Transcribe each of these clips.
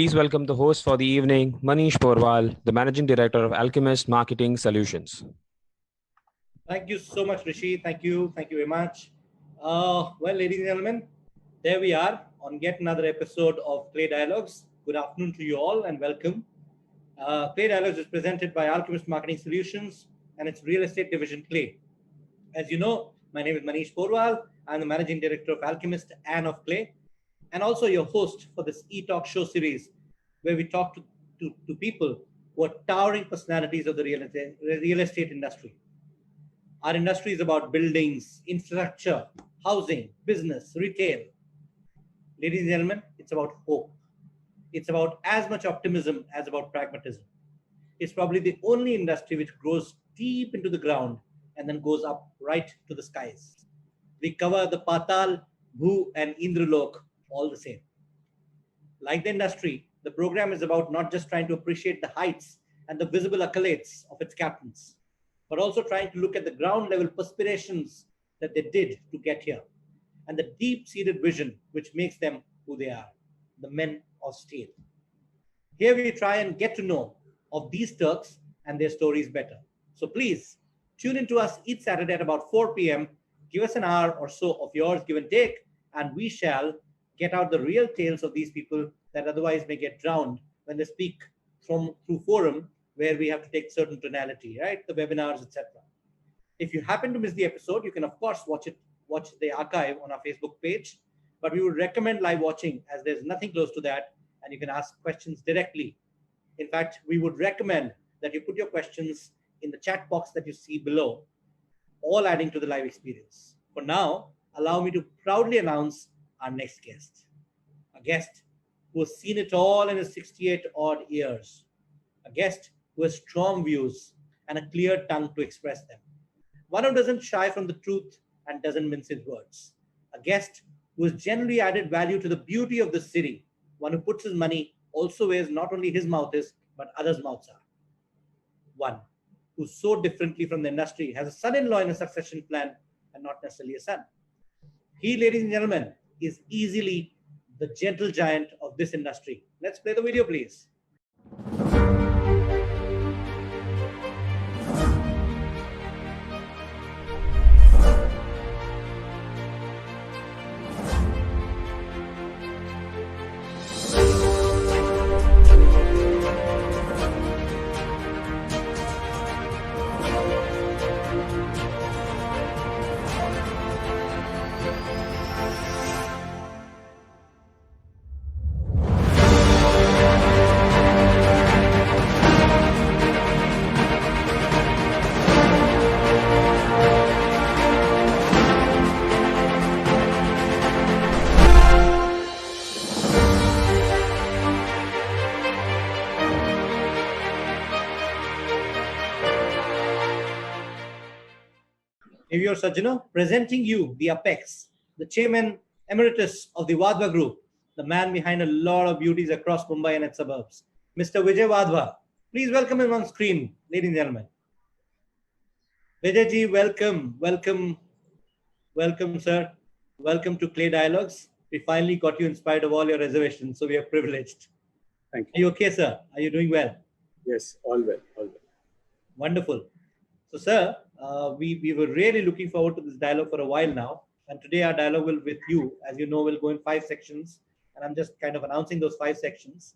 Please welcome the host for the evening, Manish Porwal, the Managing Director of Alchemist Marketing Solutions. Thank you so much, Rishi. Thank you. Thank you very much. Well, ladies and gentlemen, there we are on yet another episode of Clay Dialogues. Good afternoon to you all and welcome. Clay Dialogues is presented by Alchemist Marketing Solutions and its real estate division, Clay. As you know, my name is Manish Porwal. I'm the Managing Director of Alchemist and of Clay, and also your host for this e-talk show series where we talk to people who are towering personalities of the real estate industry. Our industry is about buildings, infrastructure, housing, business, retail. Ladies and gentlemen, it's about hope. It's about as much optimism as about pragmatism. It's probably the only industry which grows deep into the ground and then goes up right to the skies. We cover the Patal, Bhu, and Indralok all the same. Like the industry, the program is about not just trying to appreciate the heights and the visible accolades of its captains, but also trying to look at the ground level perspirations that they did to get here and the deep-seated vision which makes them who they are, the men of steel. Here we try and get to know of these Turks and their stories better. So please tune into us each Saturday at about 4 p.m. Give us an hour or so of yours, give and take, and we shall get out the real tales of these people that otherwise may get drowned when they speak through forum where we have to take certain tonality, right? The webinars, etc. If you happen to miss the episode, you can of course watch the archive on our Facebook page, but we would recommend live watching as there's nothing close to that and you can ask questions directly. In fact, we would recommend that you put your questions in the chat box that you see below, all adding to the live experience. For now, allow me to proudly announce our next guest, a guest who has seen it all in his 68 odd years, a guest who has strong views and a clear tongue to express them, one who doesn't shy from the truth and doesn't mince his words, a guest who has generally added value to the beauty of the city, one who puts his money also where not only his mouth is, but others' mouths are, one who so differently from the industry has a son-in-law in a succession plan and not necessarily a son. He, ladies and gentlemen, is easily the gentle giant of this industry. Let's play the video, please. Avyor Sajjano, presenting you the apex, the chairman emeritus of the Wadhwa Group, the man behind a lot of beauties across Mumbai and its suburbs, Mr. Vijay Wadhwa. Please welcome him on screen, ladies and gentlemen. Vijay ji, welcome, sir. Welcome to Clay Dialogues. We finally got you in spite of all your reservations, so we are privileged. Thank you. Are you okay, sir? Are you doing well? Yes, all well, all well. Wonderful. So, sir, we were really looking forward to this dialogue for a while now. And today our dialogue will with you, as you know, will go in 5 sections. And I'm just kind of announcing those 5 sections.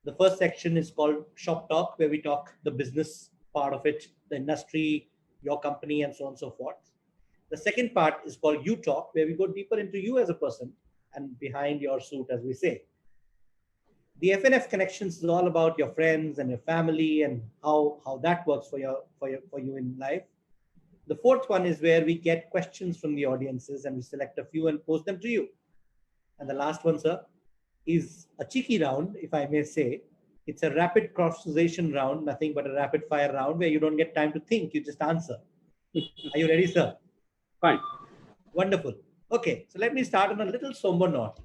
The first section is called Shop Talk, where we talk the business part of it, the industry, your company, and so on and so forth. The second part is called You Talk, where we go deeper into you as a person and behind your suit, as we say. The FNF Connections is all about your friends and your family and how that works for you in life. The fourth one is where we get questions from the audiences and we select a few and post them to you. And the last one, sir, is a cheeky round, if I may say. It's a rapid conversation round, nothing but a rapid fire round where you don't get time to think, you just answer. Are you ready, sir? Fine. Wonderful. Okay, so let me start on a little somber note.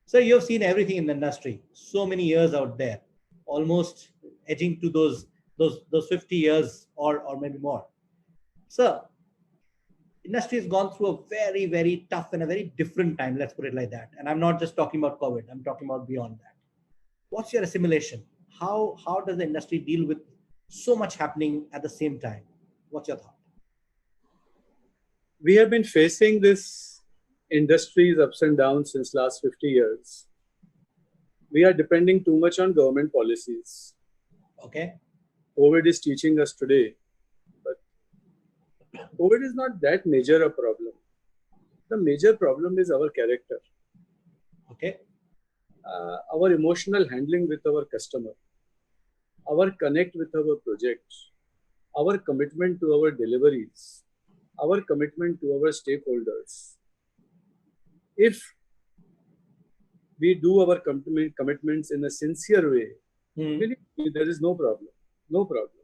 So you've seen everything in the industry, so many years out there, almost edging to those 50 years or maybe more. So industry has gone through a very, very tough and a very different time, let's put it like that. And I'm not just talking about COVID, I'm talking about beyond that. What's your assimilation? How does the industry deal with so much happening at the same time? What's your thought? We have been facing this industry's ups and downs since last 50 years. We are depending too much on government policies. Okay. COVID is teaching us today, but COVID is not that major a problem. The major problem is our character, Okay. our emotional handling with our customer, our connect with our projects, our commitment to our deliveries, our commitment to our stakeholders. If we do our commitments in a sincere way, believe me, there is no problem. No problem.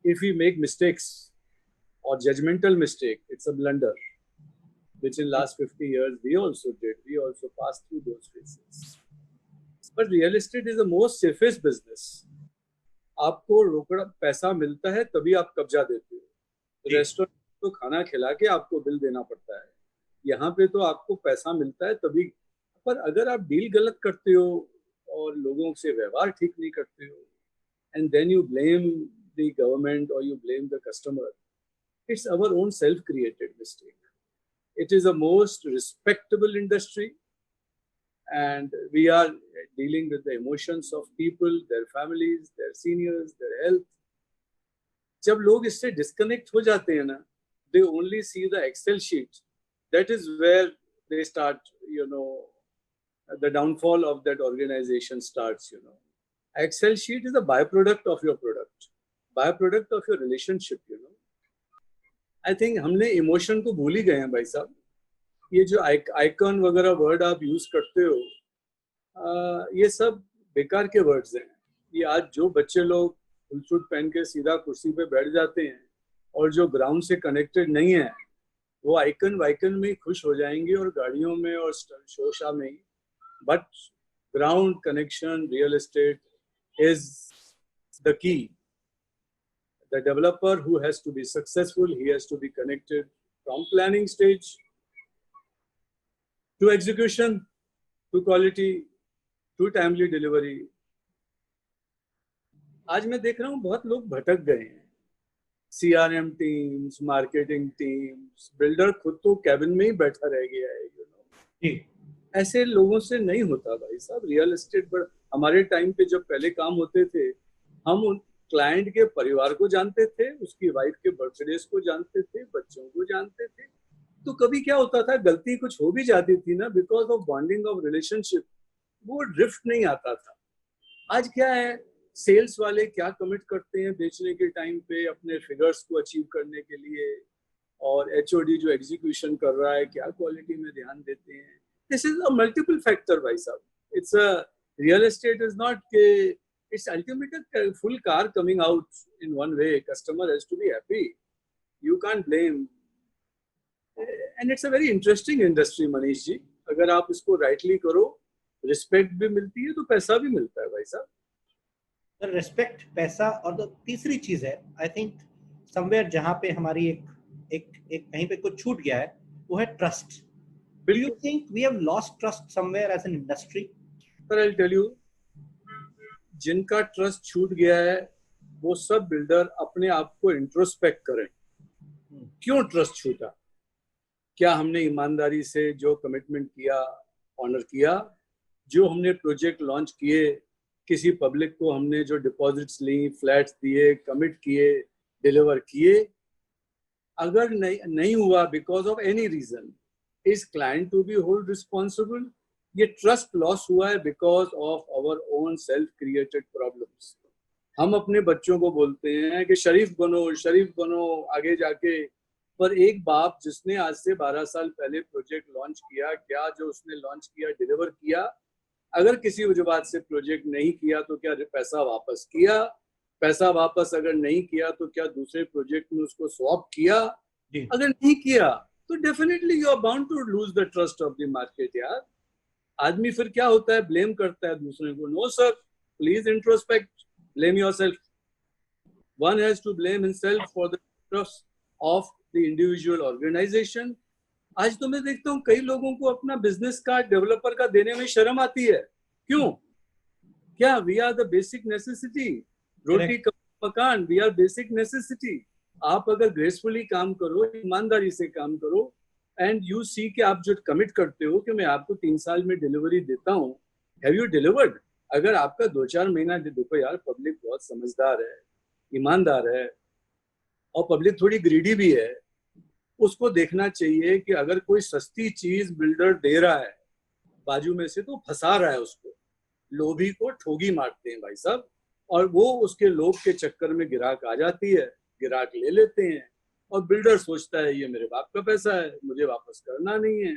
If we make mistakes or judgmental mistake, it's a blunder, which in last 50 years we also did. We also passed through those phases. But real estate is the most safest business. आपको रोकड़ा पैसा मिलता है तभी आप कब्जा देते हो. रेस्टोरेंट तो खाना खिला के आपको बिल देना पड़ता है. यहाँ पे तो आपको पैसा मिलता है तभी. पर अगर आप डील गलत करते हो और लोगों से व्यवहार ठीक नहीं करते हो, and then you blame the government or you blame the customer, it's our own self-created mistake. It is a most respectable industry, and we are dealing with the emotions of people, their families, their seniors, their health. जब लोग इससे disconnect हो जाते हैं ना, they only see the Excel sheet. That is where they start, the downfall of that organization starts, Excel sheet is a byproduct of your product, byproduct of your relationship, I think हमने emotion को भूल ही गए हैं भाई साहब. ये जो icon वगैरह वर्ड आप यूज करते हो, ये सब बेकार के वर्ड्स हैं. ये आज जो बच्चे लोग फुल सूट पहन के सीधा कुर्सी पे बैठ जाते हैं और जो ग्राउंड से कनेक्टेड नहीं है, वो आइकन वाइकन में खुश हो जाएंगे और गाड़ियों में और शोशा में ही. But ground connection, real estate is the key. The developer who has to be successful, he has to be connected from planning stage to execution, to quality, to timely delivery. आज मैं देख रहा हूँ बहुत लोग भटक गए हैं. CRM teams, marketing teams, builder खुद तो कैबिन में ही बैठा रह गया है. ऐसे लोगों से नहीं होता भाई साहब. रियल एस्टेट पर हमारे टाइम पे जब पहले काम होते थे, हम उन क्लाइंट के परिवार को जानते थे, उसकी वाइफ के बर्थडेज को जानते थे, बच्चों को जानते थे. तो कभी क्या होता था, गलती कुछ हो भी जाती थी ना, because of bonding of relationship, वो ड्रिफ्ट नहीं आता था. आज क्या है, सेल्स वाले क्या कमिट करते हैं बेचने के टाइम पे अपने फिगर्स को अचीव करने के लिए, और HOD जो एग्जीक्यूशन कर रहा है क्या क्वालिटी में ध्यान देते हैं. This is a multiple factor, भाई साहब. It's a real estate is not it's ultimately a full car coming out in one way. Customer has to be happy. You can't blame. And it's a very interesting industry, Manish ji. अगर आप इसको rightly करो, respect भी मिलती है तो पैसा भी मिलता है भाई साहब. The respect, पैसा, और the तीसरी चीज है, I think somewhere जहाँ पे हमारी एक कहीं पे कुछ छूट गया है, वो है trust. Do you think we have lost trust somewhere as an industry? But I'll tell you, जिनका ट्रस्ट छूट गया है वो सब बिल्डर अपने आप को इंट्रोस्पेक्ट करें. क्यों ट्रस्ट छूटा? क्या हमने ईमानदारी से जो कमिटमेंट किया ऑनर किया? जो हमने प्रोजेक्ट लॉन्च किए, किसी पब्लिक को हमने जो डिपॉजिट्स ली, फ्लैट्स दिए, कमिट किए, डिलीवर किए? अगर नहीं हुआ because of any reason, is client to be hold responsible? ये ट्रस्ट लॉस हुआ है because of our own self created problems. हम अपने बच्चों को बोलते हैं कि शरीफ बनो आगे जाके, पर एक बाप जिसने आज से 12 साल पहले प्रोजेक्ट लॉन्च किया, क्या जो उसने लॉन्च किया डिलीवर किया? अगर किसी वजह बात से प्रोजेक्ट नहीं किया तो क्या पैसा वापस किया? पैसा वापस अगर नहीं किया तो क्या दूसरे प्रोजेक्ट में उसको स्वैप किया? अगर नहीं किया तो definitely you are bound to lose the trust of the market. यार आदमी फिर क्या होता है, ब्लेम करता है दूसरे को. No sir, please introspect, blame yourself. One has to blame himself for the trust of the individual organisation. आज तो मैं देखता हूँ कई लोगों को अपना बिजनेस कार्ड डेवलपर का देने में शर्म आती है. क्यों? क्या we are the basic necessity? रोटी मकान, वी आर बेसिक नेसेसिटी. आप अगर ग्रेसफुली काम करो, ईमानदारी से काम करो, एंड यू सी कि आप जो कमिट करते हो कि मैं आपको 3 साल में डिलीवरी देता हूँ, हैव यू डिलीवर्ड? अगर आपका 2-4 महीना, देखो यार पब्लिक बहुत समझदार है, ईमानदार है, और पब्लिक थोड़ी ग्रीडी भी है. उसको देखना चाहिए कि अगर कोई सस्ती चीज बिल्डर दे रहा है बाजू में से, तो फंसा रहा है उसको. लोभी को ठोगी मारते हैं भाई साहब, और वो उसके लोभ के चक्कर में गिराक आ जाती है, गिराक ले लेते हैं, और बिल्डर सोचता है ये मेरे बाप का पैसा है, मुझे वापस करना नहीं है,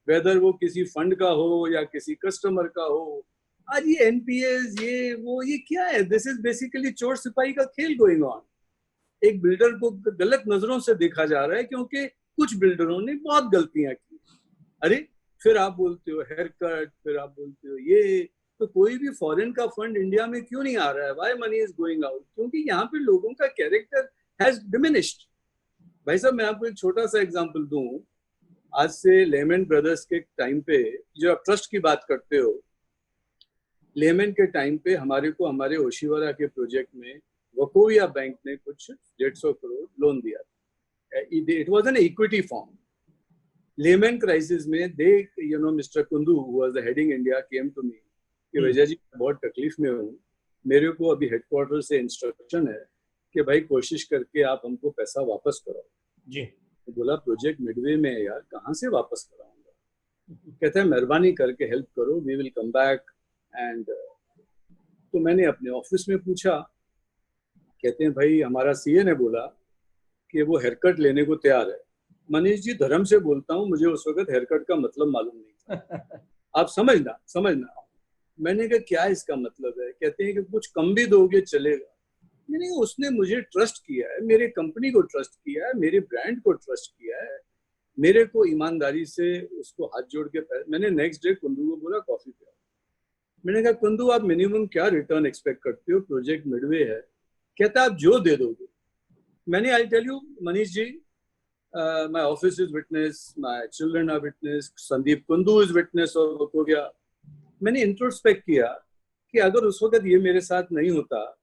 वेदर वो किसी फंड का हो या किसी कस्टमर का हो. आज ये एनपीएस, ये वो, ये क्या है? दिस इज बेसिकली चोर सिपाही का खेल गोइंग ऑन. एक बिल्डर को गलत नजरों से देखा जा रहा है क्योंकि कुछ बिल्डरों ने बहुत गलतियां की. अरे फिर आप बोलते हो हेयर कट, फिर आप बोलते हो ये. तो कोई भी फॉरेन का फंड इंडिया में क्यों नहीं आ रहा है? Why money is going out? क्योंकि यहाँ पे लोगों का कैरेक्टर हैज डिमिनिश्ड. भाई साहब मैं आपको एक छोटा सा एग्जांपल दूं. आज से लेमन ब्रदर्स के टाइम पे, जो आप ट्रस्ट की बात करते हो, लेमन के टाइम पे हमारे को हमारे ओशिवारा के प्रोजेक्ट में वकोविया बैंक ने कुछ 150 करोड़ लोन दिया. It was an equity form. Lehman crisis में they, you know, mister Kundu who was the heading India came to me कि विजय जी बहुत तकलीफ में हूँ, मेरे को अभी हेडक्वार्टर से इंस्ट्रक्शन है कि भाई कोशिश करके आप हमको पैसा वापस कराओ. जी. तो बोला प्रोजेक्ट मिडवे में है यार, कहाँ से वापस कराऊंगा? कहते हैं मेहरबानी करके हेल्प करो, we will come back. And तो मैंने अपने ऑफिस में पूछा. कहते हैं भाई हमारा सीए ने बोला कि वो हेयर कट लेने को तैयार है. मनीष जी धर्म से बोलता हूँ, मुझे उस वक्त हेयर कट का मतलब मालूम नहीं था. आप समझना. मैंने कहा क्या इसका मतलब है? कहते हैं कि कुछ कम भी दोगे चलेगा. नहीं, उसने मुझे ट्रस्ट किया है, मेरे कंपनी को ट्रस्ट किया है, मेरे ब्रांड को ट्रस्ट किया है, मेरे को ईमानदारी से उसको हाथ जोड़ के मैंने नेक्स्ट डे कुंदू को बोला कॉफी पिया. मैंने कहा कुंदू आप मिनिमम क्या रिटर्न एक्सपेक्ट करते हो? प्रोजेक्ट मिडवे है. कहता आप जो दे दोगे. मैंने I tell you Manish ji, my office is witness, my children are witness, Sandeep Kundu is witness off हो गया. मैंने इंट्रोस्पेक्ट किया कि अगर उस वक्त ये मेरे साथ नहीं होता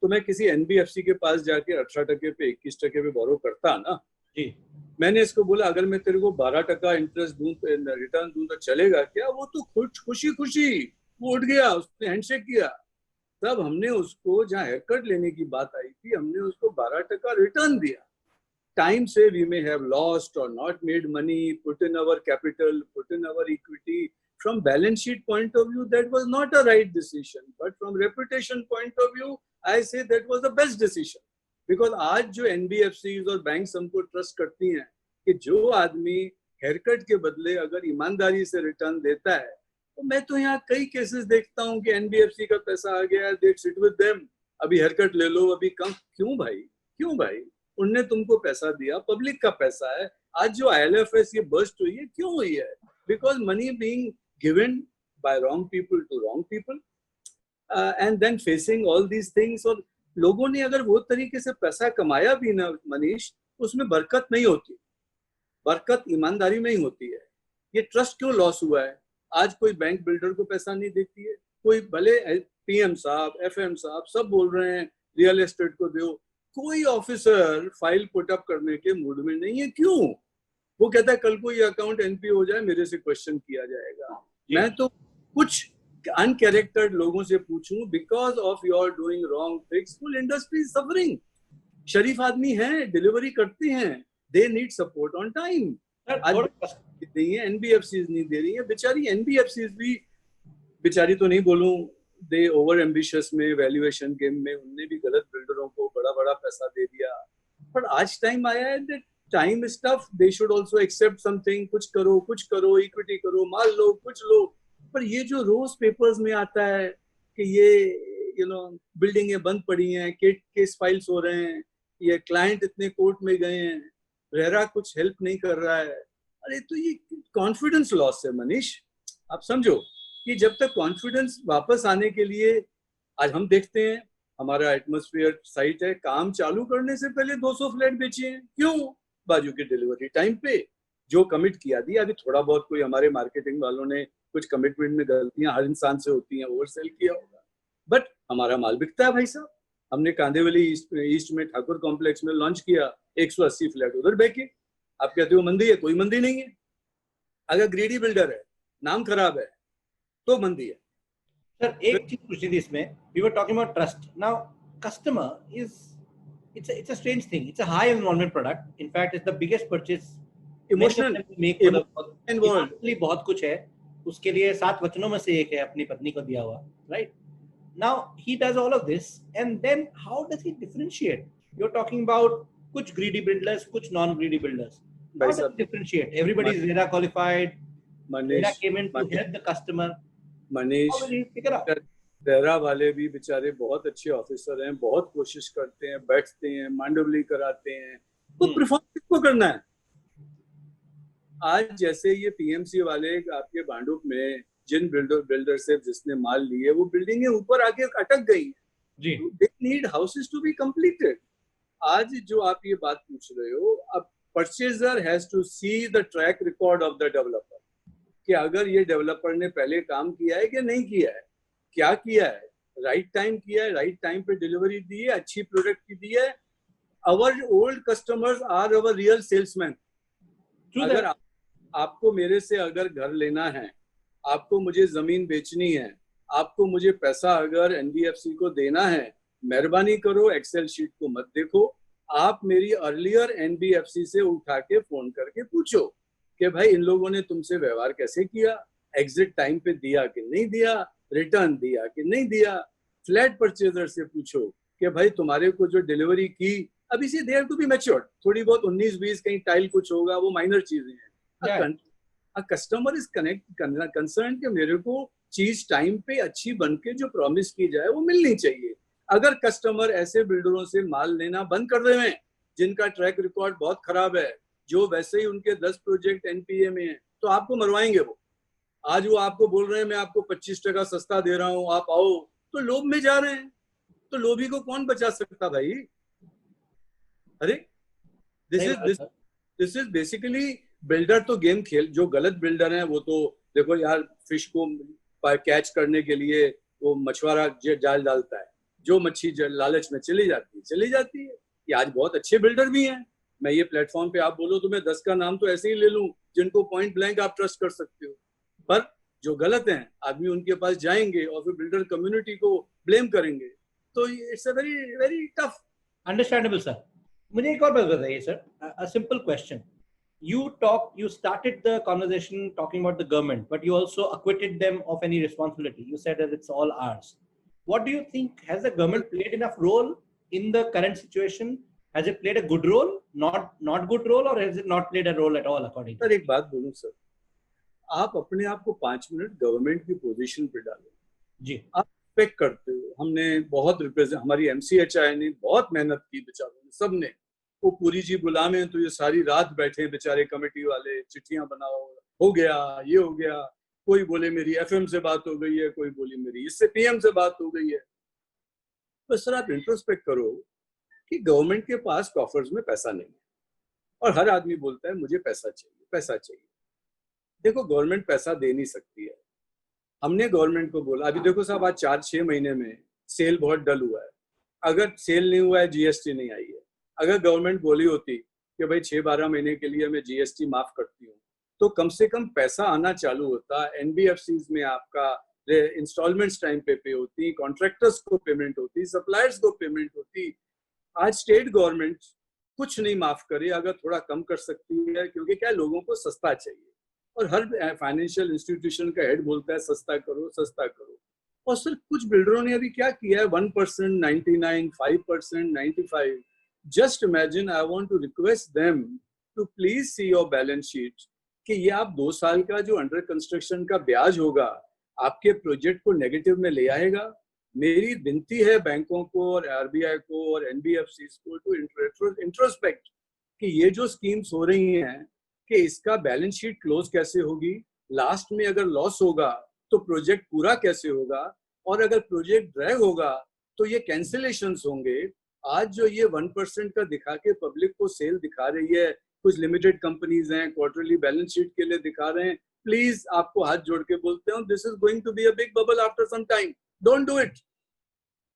तो मैं किसी एनबीएफसी के पास जाके 18% पे 21% पे बोरो करता ना. जी. मैंने इसको बोला अगर मैं तेरे को 12% इंटरेस्ट दूं, रिटर्न दूं तो चलेगा क्या? वो तो खुशी वो उठ गया, उसने हैंडशेक किया. तब हमने उसको, जहाँ हेयर कट लेने की बात आई थी, हमने उसको 12% रिटर्न दिया. टाइम से वी मे हैव लॉस्ट और not made money, put in our capital, put in our equity. From balance sheet point of view, that was not a right decision. But from reputation point of view, I say that was the best decision. Because आज जो NBFCs और banks हमको trust करती हैं कि जो आदमी haircut के बदले अगर ईमानदारी से रिटर्न देता है, तो मैं तो यहाँ कई केसेस देखता हूँ कि NBFC का पैसा आ गया, they sit with them, अभी haircut ले लो, अभी कम. क्यों भाई? उनने तुमको पैसा दिया, पब्लिक का पैसा है. आज जो ILFS ये burst हुई है, क्यों हुई है? Because money being given by wrong people to wrong people, and then facing all these things. और लोगों ने अगर वो तरीके से पैसा कमाया भी ना मनीष, उसमें बरकत नहीं होती. बरकत ईमानदारी में ही होती है. ये ट्रस्ट क्यों लॉस हुआ है? आज कोई बैंक बिल्डर को पैसा नहीं देती है. कोई भले पीएम साहब, एफएम साहब सब बोल रहे हैं रियल एस्टेट को दो, कोई ऑफिसर फाइल पुट अप करने के मूड में नहीं है. क्यों? वो कहता है कल को ये अकाउंट एनपी हो जाए, मेरे से क्वेश्चन किया जाएगा. मैं तो कुछ अनकैरेक्टर्ड लोगों से पूछूं, because of your doing wrong things, full industry is suffering. शरीफ आदमी हैं, डिलीवरी करते हैं, they need support on time. आज नहीं है, एनबीएफसीज नहीं दे रही है. बेचारी एनबीएफसीज भी, बेचारी तो नहीं बोलूं, दे ओवर एम्बिशियस में, वैल्यूएशन गेम में, उनने भी गलत बिल्डरों को बड़ा पैसा दे दिया. पर आज टाइम आया है that time is tough, they should also accept something. कुछ करो, इक्विटी करो, माल लो, कुछ लो. पर ये जो रोज पेपर्स में आता है कि ये बिल्डिंगें बंद पड़ी हैं, केस फाइल्स हो रहे हैं, ये क्लाइंट इतने कोर्ट में गए हैं, रेरा कुछ हेल्प नहीं कर रहा है. अरे तो ये कॉन्फिडेंस लॉस है मनीष. आप समझो कि जब तक कॉन्फिडेंस वापस आने के लिए, आज हम देखते हैं हमारा एटमॉस्फेयर साइट है, काम चालू करने से पहले 200 फ्लैट बेचे हैं. क्यों? बाजू की डिलीवरी टाइम पे जो कमिट किया दिया. अभी थोड़ा बहुत कोई हमारे मार्केटिंग वालों ने कुछ कमिटमेंट में गलतियां हर इंसान से होती हैं, ओवरसेल किया होगा. बट हमारा माल बिकता है भाई साहब। हमने कांदिवली ईस्ट में ठाकुर कॉम्प्लेक्स में लॉन्च किया, 180 फ्लैट उधर बेचे। आप कहते हो मंदी है, कोई मंदी नहीं है। अगर ग्रीडी बिल्डर है, नाम खराब है, तो मंदी है। सर एक चीज पूछी थी इसमें, we were talking about trust. Now customer is it's a strange thing. It's a high involvement product. In fact, it's the biggest purchase emotional make for the emotionally बहुत कुछ है उसके लिए। 7 वचनों में से एक है अपनी पत्नी को दिया हुआ, right? Now he does all of this, and then how does he differentiate? You're talking about कुछ greedy builders, कुछ non greedy builders. How does he differentiate? Everybody is RERA qualified. RERA came in to help the customer. Manish, RERA वाले भी बेचारे बहुत अच्छे officer हैं, बहुत कोशिश करते हैं, बैठते हैं, मांडवली कराते हैं, तो परफॉर्म किसको करना है? आज जैसे ये पीएमसी वाले आपके भांडुप में जिन बिल्डर से जिसने माल लिए, वो बिल्डिंगें ऊपर आके अटक गई जी। They need houses to be completed. आज जो आप ये बात पूछ रहे हो, अब purchaser has to see the track record of the developer, कि अगर ये डेवलपर ने पहले काम किया है कि नहीं किया है, क्या किया है, राइट टाइम किया है, राइट टाइम पे डिलीवरी दी है, अच्छी प्रोडक्ट की दी है। Our old customers are our real salesman. अगर आपको मेरे से अगर घर लेना है, आपको मुझे जमीन बेचनी है, आपको मुझे पैसा अगर एनबीएफसी को देना है, मेहरबानी करो एक्सेल शीट को मत देखो, आप मेरी अर्लियर एनबीएफसी से उठा के फोन करके पूछो कि भाई इन लोगों ने तुमसे व्यवहार कैसे किया, एग्जिट टाइम पे दिया कि नहीं दिया, रिटर्न दिया कि नहीं दिया। फ्लैट परचेजर से पूछो कि भाई तुम्हारे को जो डिलीवरी की, अभी से देयर टू बी मैच्योर्ड, थोड़ी बहुत 19-20 कहीं टाइल कुछ होगा, वो माइनर चीजें हैं। कस्टमर इज कंसर्न कि मेरे को चीज टाइम पे अच्छी बन के जो प्रॉमिस की जाए वो मिलनी चाहिए। अगर कस्टमर ऐसे बिल्डरों से माल लेना बंद कर रहे हैं जिनका ट्रैक रिकॉर्ड बहुत खराब है, जो वैसे ही उनके 10 प्रोजेक्ट एनपीए में हैं, तो आपको मरवाएंगे वो। आज वो आपको बोल रहे हैं मैं आपको 25% सस्ता दे रहा हूं, आप आओ, तो लोभ में जा रहे हैं। तो लोभी को कौन बचा सकता भाई? अरे दिस इज बेसिकली बिल्डर तो गेम खेल, जो गलत बिल्डर हैं वो तो देखो यार, फिश को कैच करने के लिए वो मछुआरा जाल डालता है, जो मच्छी लालच में चली जाती है। ये आज बहुत अच्छे बिल्डर भी हैं। मैं ये प्लेटफॉर्म पे आप बोलो तो मैं 10 का नाम तो ऐसे ही ले लूं जिनको पॉइंट ब्लैंक आप ट्रस्ट कर सकते हो, पर जो गलत हैं आदमी उनके पास जाएंगे और फिर बिल्डर कम्युनिटी को ब्लेम करेंगे। तो it's a very very tough. Understandable sir. मुझे एक और बात बताइए sir, a simple question. You started the conversation talking about the government, but you also acquitted them of any responsibility. You said that it's all ours. What do you think? Has the government played enough role in the current situation? Has it played a good role, not good role, or has it not played a role at all according to you? Sir एक बात बोलूं sir, आप अपने आप को 5 minute government की position पे डालो जी। आप एक्सपेक्ट करते हो, हमने बहुत रिप्रेजेंट, हमारी एमसीएचआई ने बहुत मेहनत की, बेचारों ने, सबने। वो पूरी जी गुलाम है तो ये सारी रात बैठे बेचारे कमेटी वाले, चिट्ठियां बनाओ, हो गया, ये हो गया, कोई बोले मेरी एफएम से बात हो गई है, कोई बोली मेरी इससे पीएम से बात हो गई है। तो सर आप इंट्रोस्पेक्ट करो कि गवर्नमेंट के पास कॉफर्स में पैसा नहीं है, और हर आदमी बोलता है मुझे पैसा चाहिए, पैसा चाहिए। देखो गवर्नमेंट पैसा दे नहीं सकती है। हमने गवर्नमेंट को बोला, अभी देखो साहब आज 4-6 महीने में सेल बहुत डल हुआ है। अगर सेल नहीं हुआ है, जीएसटी नहीं आई है, अगर गवर्नमेंट बोली होती कि भाई 6-12 महीने के लिए मैं जीएसटी माफ करती हूँ, तो कम से कम पैसा आना चालू होता। एनबीएफसीज में आपका इंस्टॉलमेंट्स टाइम पे होती, कॉन्ट्रैक्टर्स को पेमेंट होती, सप्लायर्स को पेमेंट होती। आज स्टेट गवर्नमेंट कुछ नहीं माफ करे, अगर थोड़ा कम कर सकती है, क्योंकि क्या लोगों को सस्ता चाहिए, और हर फाइनेंशियल इंस्टीट्यूशन का हेड बोलता है सस्ता करो, सस्ता करो। और सर कुछ बिल्डरों ने अभी क्या किया है, 1%, 99, 5%, 95। Just imagine, I want to request them to please see your balance sheet कि ये आप 2 साल का जो अंडर कंस्ट्रक्शन का ब्याज होगा आपके प्रोजेक्ट को नेगेटिव में ले आएगा। मेरी विनती है बैंकों को और आरबीआई को और एनबीएफसी को टू इंट्रोस्पेक्ट कि ये जो स्कीम्स हो रही हैं कि इसका बैलेंस शीट क्लोज कैसे होगी, लास्ट में अगर लॉस होगा तो प्रोजेक्ट पूरा कैसे होगा, और अगर प्रोजेक्ट ड्रैग होगा तो ये कैंसिलेशंस होंगे। आज जो ये 1% का दिखा के पब्लिक को सेल दिखा रही है, कुछ लिमिटेड कंपनीज हैं क्वार्टरली बैलेंस शीट के लिए दिखा रहे हैं, प्लीज आपको हाथ जोड़ के बोलते हैं, this is going to be a big bubble after some time, don't do it.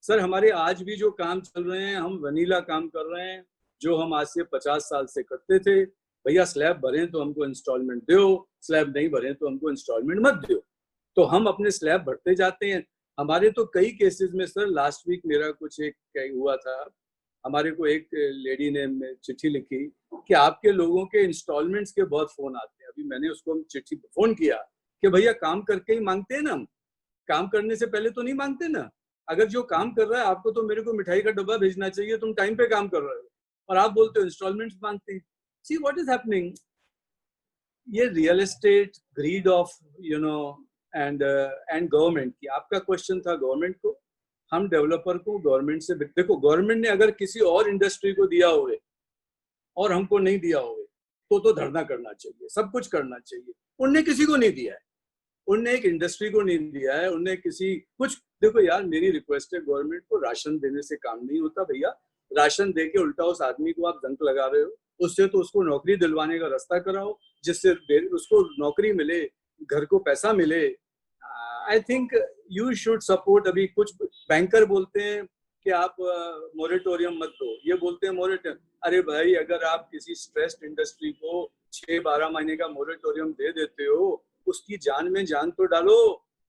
Sir हमारे आज भी जो काम चल रहे हैं, हम वनीला काम कर रहे हैं जो हम आज से 50 साल से करते थे। भैया स्लैब भरें तो हमको इंस्टॉलमेंट दो, स्लैब नहीं भरें तो हमको इंस्टॉलमेंट मत दो। तो हम अपने स्लैब भरते जाते हैं। हमारे तो कई केसेस में सर, लास्ट वीक मेरा कुछ एक हुआ था, हमारे को एक लेडी ने चिट्ठी लिखी कि आपके लोगों के इंस्टॉलमेंट्स के बहुत फोन आते हैं। अभी मैंने उसको चिट्ठी फोन किया कि भैया काम करके ही मांगते हैं ना, हम काम करने से पहले तो नहीं मांगते ना। अगर जो काम कर रहा है आपको तो मेरे को मिठाई का डब्बा भेजना चाहिए, तुम टाइम पे काम कर रहे हो और आप बोलते हो इंस्टॉलमेंट्स मांगते हैं। See what is happening. ये real estate greed of and government की, आपका क्वेश्चन था गवर्नमेंट को, हम डेवलपर को गवर्नमेंट से, देखो गवर्नमेंट ने अगर किसी और इंडस्ट्री को दिया हुए और हमको नहीं दिया हुए तो धरना करना चाहिए, सब कुछ करना चाहिए। उनने किसी को नहीं दिया है, उनने एक इंडस्ट्री को नहीं दिया है, उनने किसी कुछ, देखो यार मेरी रिक्वेस्ट है गवर्नमेंट को, राशन देने से काम नहीं होता भैया। राशन दे के उल्टा उस आदमी को आप जंक लगा रहे हो, उससे तो उसको नौकरी दिलवाने का रास्ता कराओ जिससे उसको नौकरी मिले, घर को पैसा मिले। I think you should support. अभी कुछ बैंकर बोलते हैं कि आप मोरेटोरियम मत दो, ये बोलते हैं मोरेटोरियम। अरे भाई अगर आप किसी स्ट्रेस्ड इंडस्ट्री को 6-12 महीने का मोरेटोरियम दे देते हो, उसकी जान में जान तो डालो।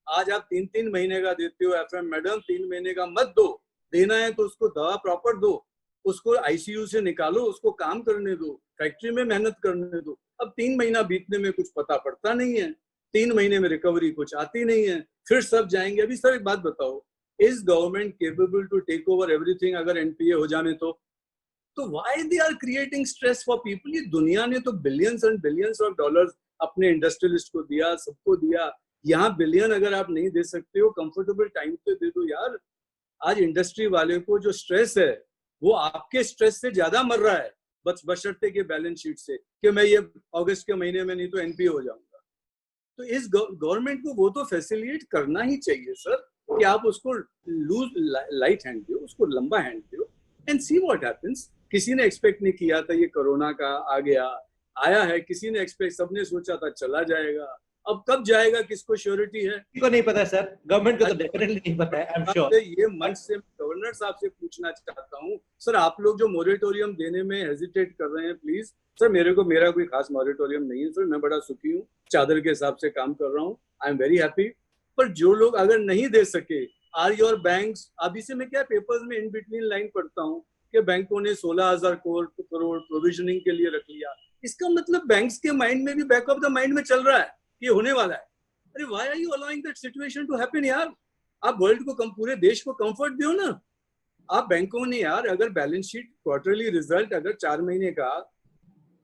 आज आप 3-3 महीने का देते हो एफएम मैडम, 3 महीने का मत दो। देना है तो उसको दवा प्रॉपर दो, उसको आईसीयू से निकालो, उसको काम करने दो, फैक्ट्री में मेहनत करने दो। अब 3 महीना बीतने में कुछ पता पड़ता नहीं है, 3 महीने में रिकवरी कुछ आती नहीं है, फिर सब जाएंगे। अभी सर एक बात बताओ, is government capable to take over everything अगर एनपीए हो जाने तो why they are creating stress for people. ये दुनिया ने तो billions and billions of dollars अपने इंडस्ट्रियलिस्ट को दिया, सबको दिया। यहाँ बिलियन अगर आप नहीं दे सकते हो, कंफर्टेबल टाइम पे दे दो यार। आज इंडस्ट्री वाले को जो स्ट्रेस है वो आपके स्ट्रेस से ज्यादा मर रहा है, बशर्ते के बैलेंस शीट से कि मैं ये अगस्त के महीने में नहीं तो एनपीए हो जाऊंगा। तो इस गवर्नमेंट को वो तो फैसिलिटेट करना ही चाहिए सर, कि आप उसको लूज लाइट हैंड दो, उसको लंबा हैंड दो एंड सी व्हाट हैपेंस। किसी ने एक्सपेक्ट नहीं किया था ये कोरोना का आ गया, आया है, किसी ने एक्सपेक्ट, सबने सोचा था चला जाएगा, अब कब जाएगा किसको श्योरिटी है? किसको नहीं पता सर, गवर्नमेंट को तो डेफिनेटली नहीं पता है, आई एम श्योर। ये मंच से गवर्नर साहब से पूछना चाहता हूँ सर, आप लोग जो मोरेटोरियम देने में हेजिटेट कर रहे हैं, प्लीज सर, मेरा कोई खास मोरेटोरियम नहीं है सर, मैं बड़ा सुखी हूँ, चादर के हिसाब से काम कर रहा हूँ, आई एम वेरी हैप्पी। पर जो लोग अगर नहीं दे सके, आर योर बैंक्स, अभी से मैं क्या पेपर्स में इन बिटवीन लाइन पढ़ता हूँ कि बैंकों ने 16,000 करोड़ प्रोविजनिंग के लिए रख लिया। इसका मतलब बैंक्स के माइंड में भी, बैक ऑफ द माइंड में चल रहा है ये होने वाला है। अरे why are you allowing that situation to happen यार? आप वर्ल्ड को, पूरे देश को कंफर्ट दो ना। आप बैंकों ने यार, अगर बैलेंस शीट क्वार्टरली रिजल्ट अगर 4 महीने का,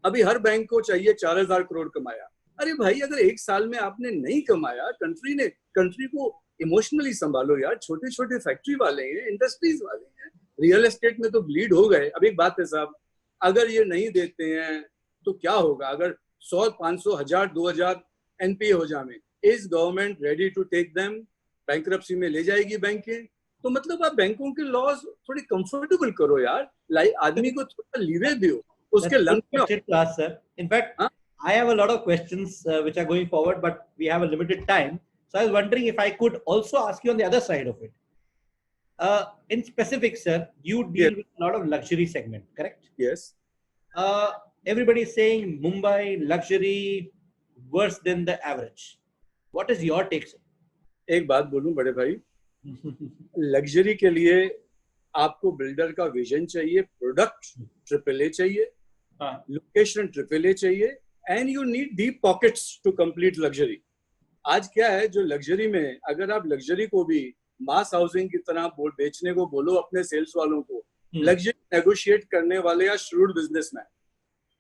अभी हर बैंक को चाहिए 4,000 करोड़ कमाया। अरे भाई अगर 1 साल में आपने नहीं कमाया, कंट्री को इमोशनली संभालो यार। छोटे छोटे फैक्ट्री वाले हैं, इंडस्ट्रीज वाले हैं, रियल एस्टेट में तो ब्लीड हो गए। अब एक बात है साहब, अगर ये नहीं देते हैं तो क्या होगा? अगर 100, 500, 1000, 2000 एनपीए हो जाए, is government ready to take them? Bankruptcy में ले जाएगी बैंकें? तो मतलब आप बैंकों के लॉज थोड़ी कंफर्टेबल करो यार, आदमी को थोड़ा लीवे दो उसके लंग में। Sir in fact I have a lot of questions which are going forward, but we have a limited time. So I was wondering if I could also ask you on the other side of it. In specific, sir, you deal with a lot of luxury segment, correct? Yes. Everybody is saying Mumbai luxury worse than the average. What is your take, sir? एक बात बोलूं बड़े भाई, luxury के लिए आपको builder का vision चाहिए, प्रोडक्ट AAA चाहिए, लोकेशन AAA चाहिए, and you need deep pockets to complete luxury. आज क्या है, जो लग्जरी में, अगर आप लग्जरी को भी मास हाउसिंग की तरह बेचने को बोलो अपने सेल्स वालों को, लग्जरी नेगोशिएट करने वाले या श्रूड बिजनेसमैन।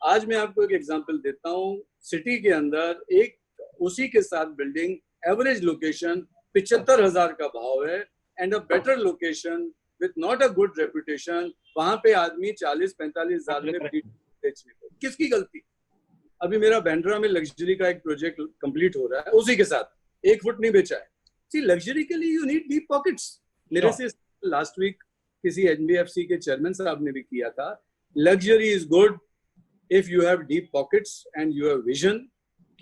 आज मैं आपको एक एग्जांपल देता हूँ, सिटी के अंदर एक उसी के साथ बिल्डिंग, एवरेज लोकेशन 75,000 का भाव है, and a better location with not a good reputation, वहां पे आदमी 40-45,000 में बेचने को। किसकी गलती? अभी मेरा बैंड्रा में लग्जरी का एक प्रोजेक्ट कंप्लीट हो रहा है, उसी के साथ 1 फुट नहीं बेचा है। सी लग्जरी के लिए यू नीड डीप पॉकेट्स। मेरे से लास्ट वीक किसी एनबीएफसी के चेयरमैन साहब ने भी किया था, luxury is good if you have deep pockets and you have vision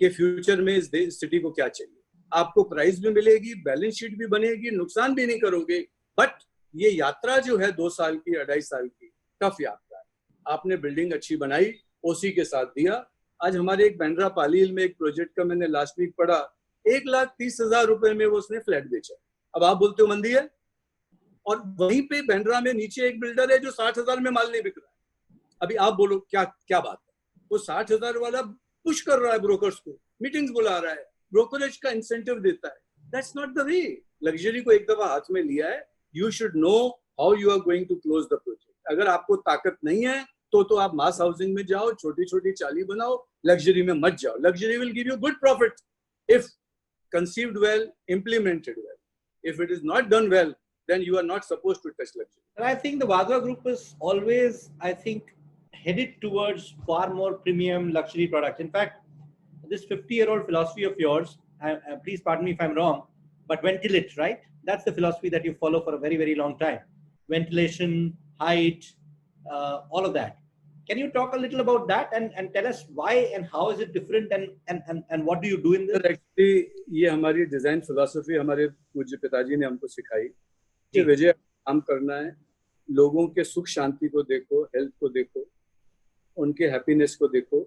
कि फ्यूचर में इस सिटी को क्या चाहिए। आपको प्राइस भी मिलेगी, बैलेंस शीट भी बनेगी, नुकसान भी नहीं करोगे, बट ये यात्रा जो है 2 साल की 2.5 साल की टफ यात्रा है। आपने बिल्डिंग अच्छी बनाई, ओसी के साथ दिया। आज हमारे एक बैंड्रा पालील में एक प्रोजेक्ट का मैंने लास्ट वीक पढ़ा, 1,30,000 रुपए में वो उसने फ्लैट बेचा। अब आप बोलते हो मंदी है, और वहीं पे बैंड्रा में नीचे एक बिल्डर है जो 60,000 में माल नहीं बिक रहा है। अभी आप बोलो क्या क्या बात है? वो 60,000 वाला पुश कर रहा है ब्रोकर्स को, मीटिंग्स बुला रहा है, ब्रोकरेज का इंसेंटिव देता है। That's not the way. Luxury को एक दफा हाथ में लिया है, you should know how you are going to close the project. अगर आपको ताकत नहीं है तो आप मास हाउसिंग में जाओ, छोटी छोटी चाली बनाओ, लग्जरी में मत जाओ। Luxury will give you good profit if conceived well, implemented well. If it is not done well, then you are not supposed to touch luxury. And I think the Vadra Group is always, I think, headed towards far more premium luxury products. In fact, this 50-year-old philosophy of yours, please pardon me if I'm wrong, but ventilate, right? That's the philosophy that you follow for a very, very long time. Ventilation, height, all of that. Can you talk a little about that and tell us why and how is it different and what do you do in this? Actually, ये हमारी design philosophy हमारे पूज्य पिताजी ने हमको सिखाई कि विजय काम करना है, लोगों के सुख शांति को देखो, हेल्थ को देखो, उनके हैप्पीनेस को देखो।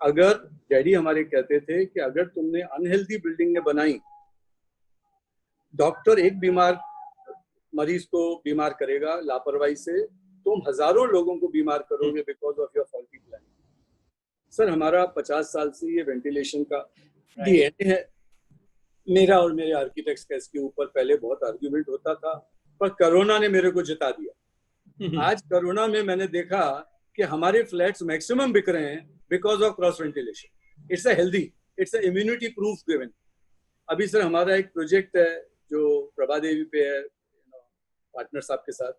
अगर डैडी हमारे कहते थे कि अगर तुमने अनहेल्दी बिल्डिंगें बनाई, डॉक्टर एक बीमार मरीज को बीमार करेगा लापरवाही से, तुम हजारों लोगों को बीमार करोगे because of your faulty plan. Sir हमारा 50 साल से ये वेंटिलेशन का डीएनए है। मेरा और मेरे आर्किटेक्ट्स का इसके ऊपर पहले बहुत आर्ग्यूमेंट होता था, पर कोरोना ने मेरे को जिता दिया। आज कोरोना में मैंने देखा कि हमारे फ्लैट्स मैक्सिमम बिक रहे हैं because of cross ventilation. It's a healthy, it's a immunity proof given. अभी सर हमारा एक प्रोजेक्ट है जो प्रभा देवी पे है, पार्टनर साहब के साथ।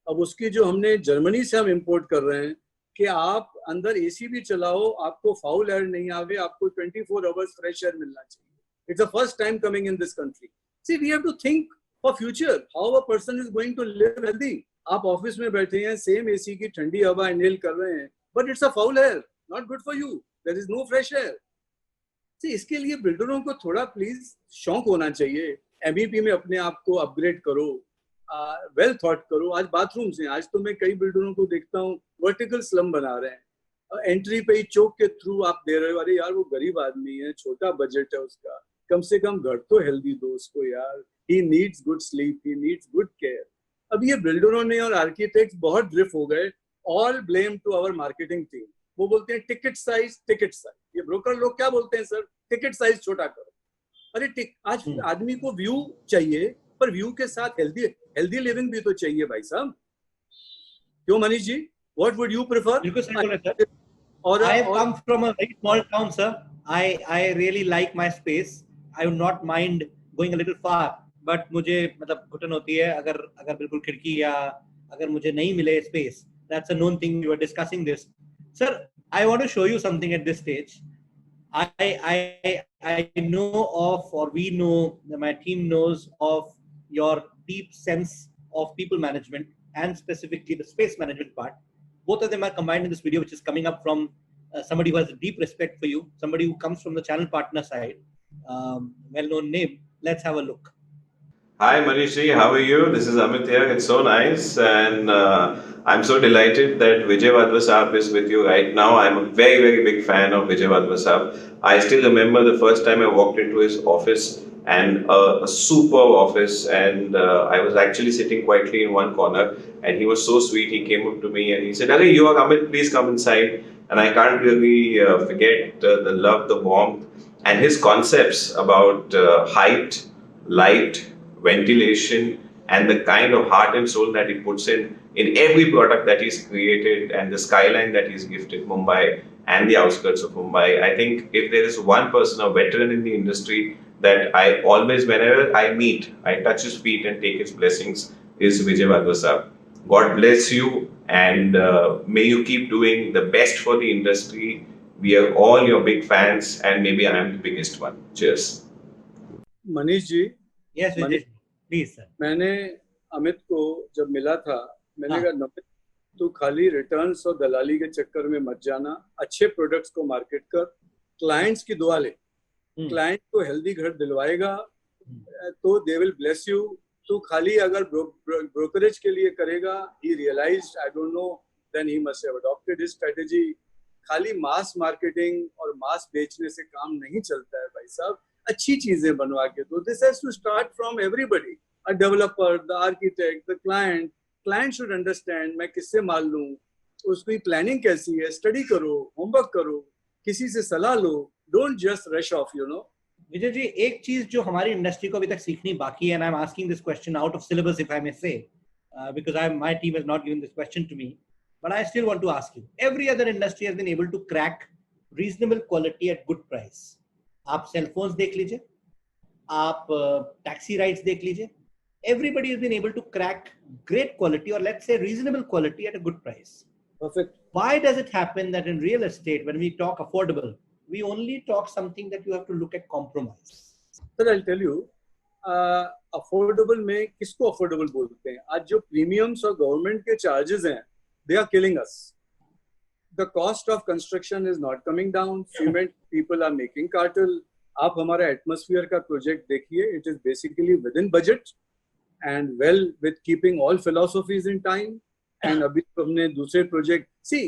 अब उसकी जो हमने जर्मनी से हम इंपोर्ट कर रहे हैं कि आप अंदर एसी भी चलाओ, आपको फाउल एयर नहीं आवे, आपको 24 आवर्स फ्रेश एयर मिलना चाहिए। It's the first time coming in this country. See we have to think for future how a person is going to live healthy. आप ऑफिस में बैठे हैं, सेम एसी की ठंडी हवा इनहेल कर रहे हैं, but it's a foul air, not good for you, there is no fresh air. See इसके लिए बिल्डरों को थोड़ा प्लीज शौक होना चाहिए। एमईपी में अपने आप को अपग्रेड करो, वेल थॉट करो। आज बाथरूम्स हैं, आज तो मैं कई बिल्डरों को देखता हूँ वर्टिकल स्लम बना रहे हैं, एंट्री पे ही चौक के थ्रू आप दे रहे हो। अरे यार वो गरीब आदमी है, छोटा बजट है उसका, कम से कम घर तो हेल्दी दो उसको यार। He needs good sleep, he needs good care. अब ये बिल्डरों ने और आर्किटेक्ट्स बहुत ड्रिफ्ट हो गए। All blame to our marketing team. वो बोलते हैं टिकट साइज, टिकट साइज। ये ब्रोकर लोग क्या बोलते हैं सर, टिकट साइज छोटा करो। अरे आज आदमी को व्यू चाहिए, पर व्यू के साथ हेल्दी लिविंग भी तो चाहिए भाई साहब। क्यों Manish ji, what would you prefer? बिल्कुल सही बोल रहे सर। और I have come from a very small town, sir. I really like my space. I would not mind going a little far, but मुझे मतलब घुटन होती है अगर बिल्कुल खिड़की या अगर मुझे नहीं मिले space. That's a known thing. We were discussing this, sir. I want to show you something at this stage. I know of, or we know, my team knows of your deep sense of people management and specifically the space management part. Both of them are combined in this video, which is coming up from somebody who has a deep respect for you, somebody who comes from the channel partner side, well-known name. Let's have a look. Hi Manishi, how are you? This is Amit here. It's so nice, and I'm so delighted that Vijay Vadva Saab is with you right now. I'm a very, very big fan of Vijay Vadva Saab. I still remember the first time I walked into his office, and a superb office, and I was actually sitting quietly in one corner, and he was so sweet. He came up to me and he said, "Hey, you are Amit, please come inside." And I can't really forget the love, the warmth, and his concepts about height, light, ventilation, and the kind of heart and soul that he puts in every product that he's created, and the skyline that he's gifted Mumbai and the outskirts of Mumbai. I think if there is one person, a veteran in the industry, that I always, whenever I meet, I touch his feet and take his blessings, is Vijay Vadva Saab. God bless you, and may you keep doing the best for the industry. We are all your big fans, and maybe I am the biggest one. Cheers. Manish ji. Yes, Vijay. Please, sir. मैंने अमित को जब मिला था, मैंने कहा नमित, तू खाली returns और दलाली के चक्कर में मत जाना, अच्छे प्रोडक्ट्स को मार्केट कर, क्लाइंट्स की दुआ ले। क्लाइंट को हेल्दी घर दिलवाएगा तो दे विल ब्लेस यू, तो खाली अगर ब्रोकरेज के लिए करेगा, he realized, I don't know, then he must have adopted his strategy. खाली मास मार्केटिंग और मास बेचने से काम नहीं चलता है भाई साहब, अच्छी चीजें बनवा के दो. This has to start from everybody, a developer, the architect, the client. Client should understand मैं किससे माल लूं, उसकी प्लानिंग कैसी है, स्टडी करो, होमवर्क करो, किसी से सलाह लो. Don't just rush off, you know. Vijay ji, एक चीज जो हमारी इंडस्ट्री को अभी तक सीखनी बाकी है, and I'm asking this question out of syllabus if I may say, because my team has not given this question to me, but I still want to ask you. Every other industry has been able to crack reasonable quality at good price. आप cell phones देख लीजिए, आप taxi rides देख लीजिए. Everybody has been able to crack great quality, or let's say reasonable quality at a good price. Perfect. Why does it happen that in real estate, when we talk affordable, we only talk something that you have to look at compromise? Sir, I'll tell you, affordable में किसको affordable बोलते हैं? आज जो premiums और government के charges हैं, they are killing us. The cost of construction is not coming down. Cement people are making cartel. आप हमारा atmosphere का project देखिए, it is basically within budget and well with keeping all philosophies in time. And अभी तो हमने दूसरे project, see,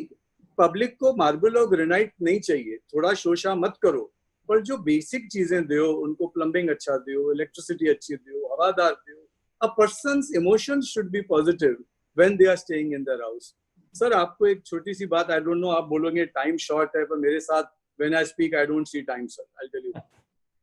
public को marble और ग्रेनाइट नहीं चाहिए, थोड़ा शोशा मत करो, पर जो बेसिक चीजें दो, उनको प्लम्बिंग अच्छा दो, इलेक्ट्रिसिटी अच्छी दो, हवादार दो. A person's emotions should be positive when they are staying in their house. Sir, आपको एक छोटी सी बात, आई डोंट नो, आप बोलोगे टाइम शॉर्ट है, पर मेरे साथ when I speak I don't see time. Sir, I tell you,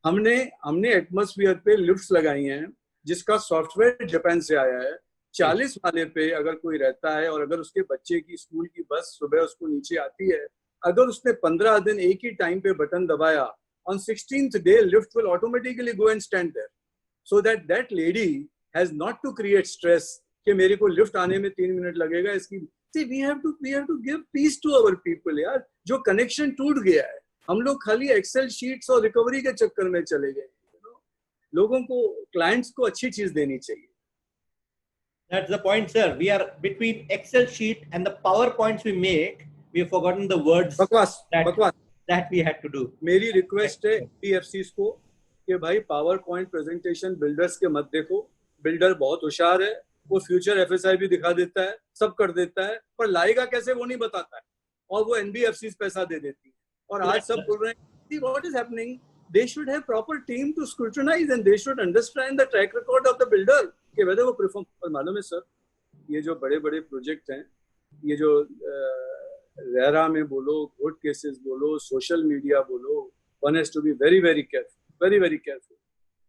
हमने एटमॉस्फेयर पे लिफ्ट्स लगाई हैं जिसका सॉफ्टवेयर जापान से आया है. 40 वाले पे अगर कोई रहता है और अगर उसके बच्चे की स्कूल की बस सुबह उसको नीचे आती है, अगर उसने 15 दिन एक ही टाइम पे बटन दबाया, on 16th day lift will automatically go and stand there, so that lady has not to create stress कि मेरे को लिफ्ट आने में 3 मिनट लगेगा. इसकी see, we have to give peace to our people. यार, जो कनेक्शन टूट गया है, हम लोग खाली एक्सेल शीट्स और रिकवरी के चक्कर में चले गए. लोगों को, क्लाइंट्स को अच्छी चीज देनी चाहिए. That's the point, sir. We are between Excel sheet and the PowerPoints we make. We have forgotten the words बकवास that we had to do. मेरी रिक्वेस्ट है PFCs को कि भाई PowerPoint प्रेजेंटेशन बिल्डर्स के मत देखो. बिल्डर बहुत होशियार है, वो फ्यूचर FSI भी दिखा देता है, सब कर देता है, पर लाएगा कैसे वो नहीं बताता है, और वो NBFCs पैसा दे देती है. और आज सब बोल रहे हैं, see what is happening. They should have proper team to scrutinize and they should understand the track record of the builder कि whether वो perform. और मालूम है सर, ये जो बड़े बड़े प्रोजेक्ट हैं, ये जो रेरा में बोलो, कोर्ट केसेस बोलो, सोशल मीडिया बोलो, one has to be very very careful.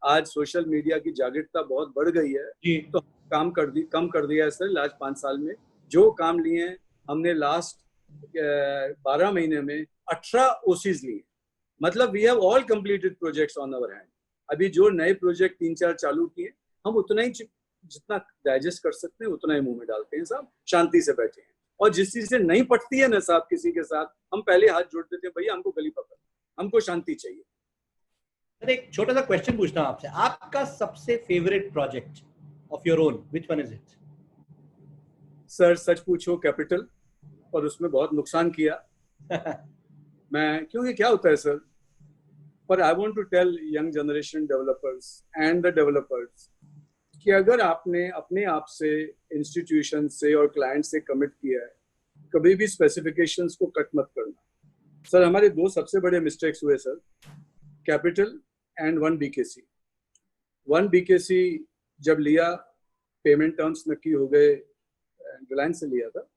आज सोशल मीडिया की जागरूकता बहुत बढ़ गई है, तो कम कर दिया है सर. लास्ट 5 साल में जो काम लिए हैं हमने, लास्ट 12 महीने में 18 OCs लिए. मतलब we have all completed projects on our hand. अभी जो नए प्रोजेक्ट 3-4 चालू किए, हम उतना ही जितना डाइजेस्ट कर सकते हैं उतना ही मुंह में डालते हैं साहब, शांति से बैठे हैं. और जिस चीज से नहीं पटती है ना साहब किसी के साथ, हम पहले हाथ जोड़ देते हैं, भैया हमको गली पकड़, हमको शांति चाहिए. अरे एक छोटा सा क्वेश्चन पूछता हूँ आपसे, आपका सबसे favourite project of your own, which one is it? Sir सच पूछो, कैपिटल, और उसमें बहुत नुकसान किया. मैं, क्योंकि क्या होता है सर, पर I want to tell young generation developers and the developers कि अगर आपने अपने आप से, इंस्टीट्यूशन से और क्लाइंट से कमिट किया है, कभी भी स्पेसिफिकेशंस को कट मत करना. सर, हमारे 2 सबसे बड़े मिस्टेक्स हुए sir, capital and 1 BKC. 1 BKC जब लिया, पेमेंट टर्म्स नक्की हो गए, रिलायंस से लिया था,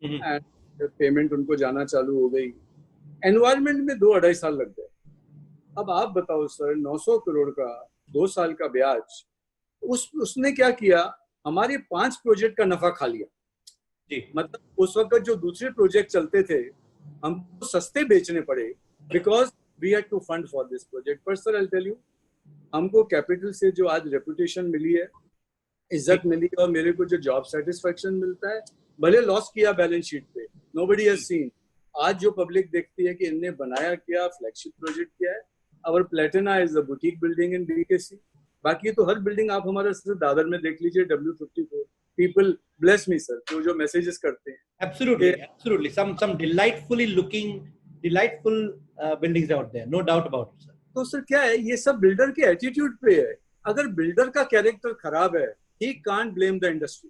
एंड पेमेंट उनको जाना चालू हो गई. एनवायरमेंट में 2-2.5 साल लग गए. अब आप बताओ सर, 900 करोड़ का 2 साल का ब्याज, उसने क्या किया, हमारे 5 प्रोजेक्ट का नफा खा लिया जी. मतलब उस वक्त जो दूसरे प्रोजेक्ट चलते थे, हमको सस्ते बेचने पड़े, because we had to fund for this project. पर सर, आई टेल यू, हमको कैपिटल से जो आज रेपुटेशन मिली है, इज्जत मिली, और मेरे को जो जॉब सेटिस्फेक्शन मिलता है, भले लॉस किया बैलेंस शीट पे, नोबडी हैज सीन. आज जो पब्लिक देखती है कि इनने बनाया क्या, फ्लैगशिप प्रोजेक्ट क्या है. Our Platina is the boutique building in BKC. बाकी तो हर बिल्डिंग आप हमारा सिर्फ दादर में देख लीजिए, W54. People bless me sir, जो मैसेजेस करते हैं. Absolutely. Some delightful buildings out there, no doubt about it, sir. तो सर क्या है, ये सब बिल्डर के एटीट्यूड पे है. अगर बिल्डर का कैरेक्टर खराब है he can't blame the industry.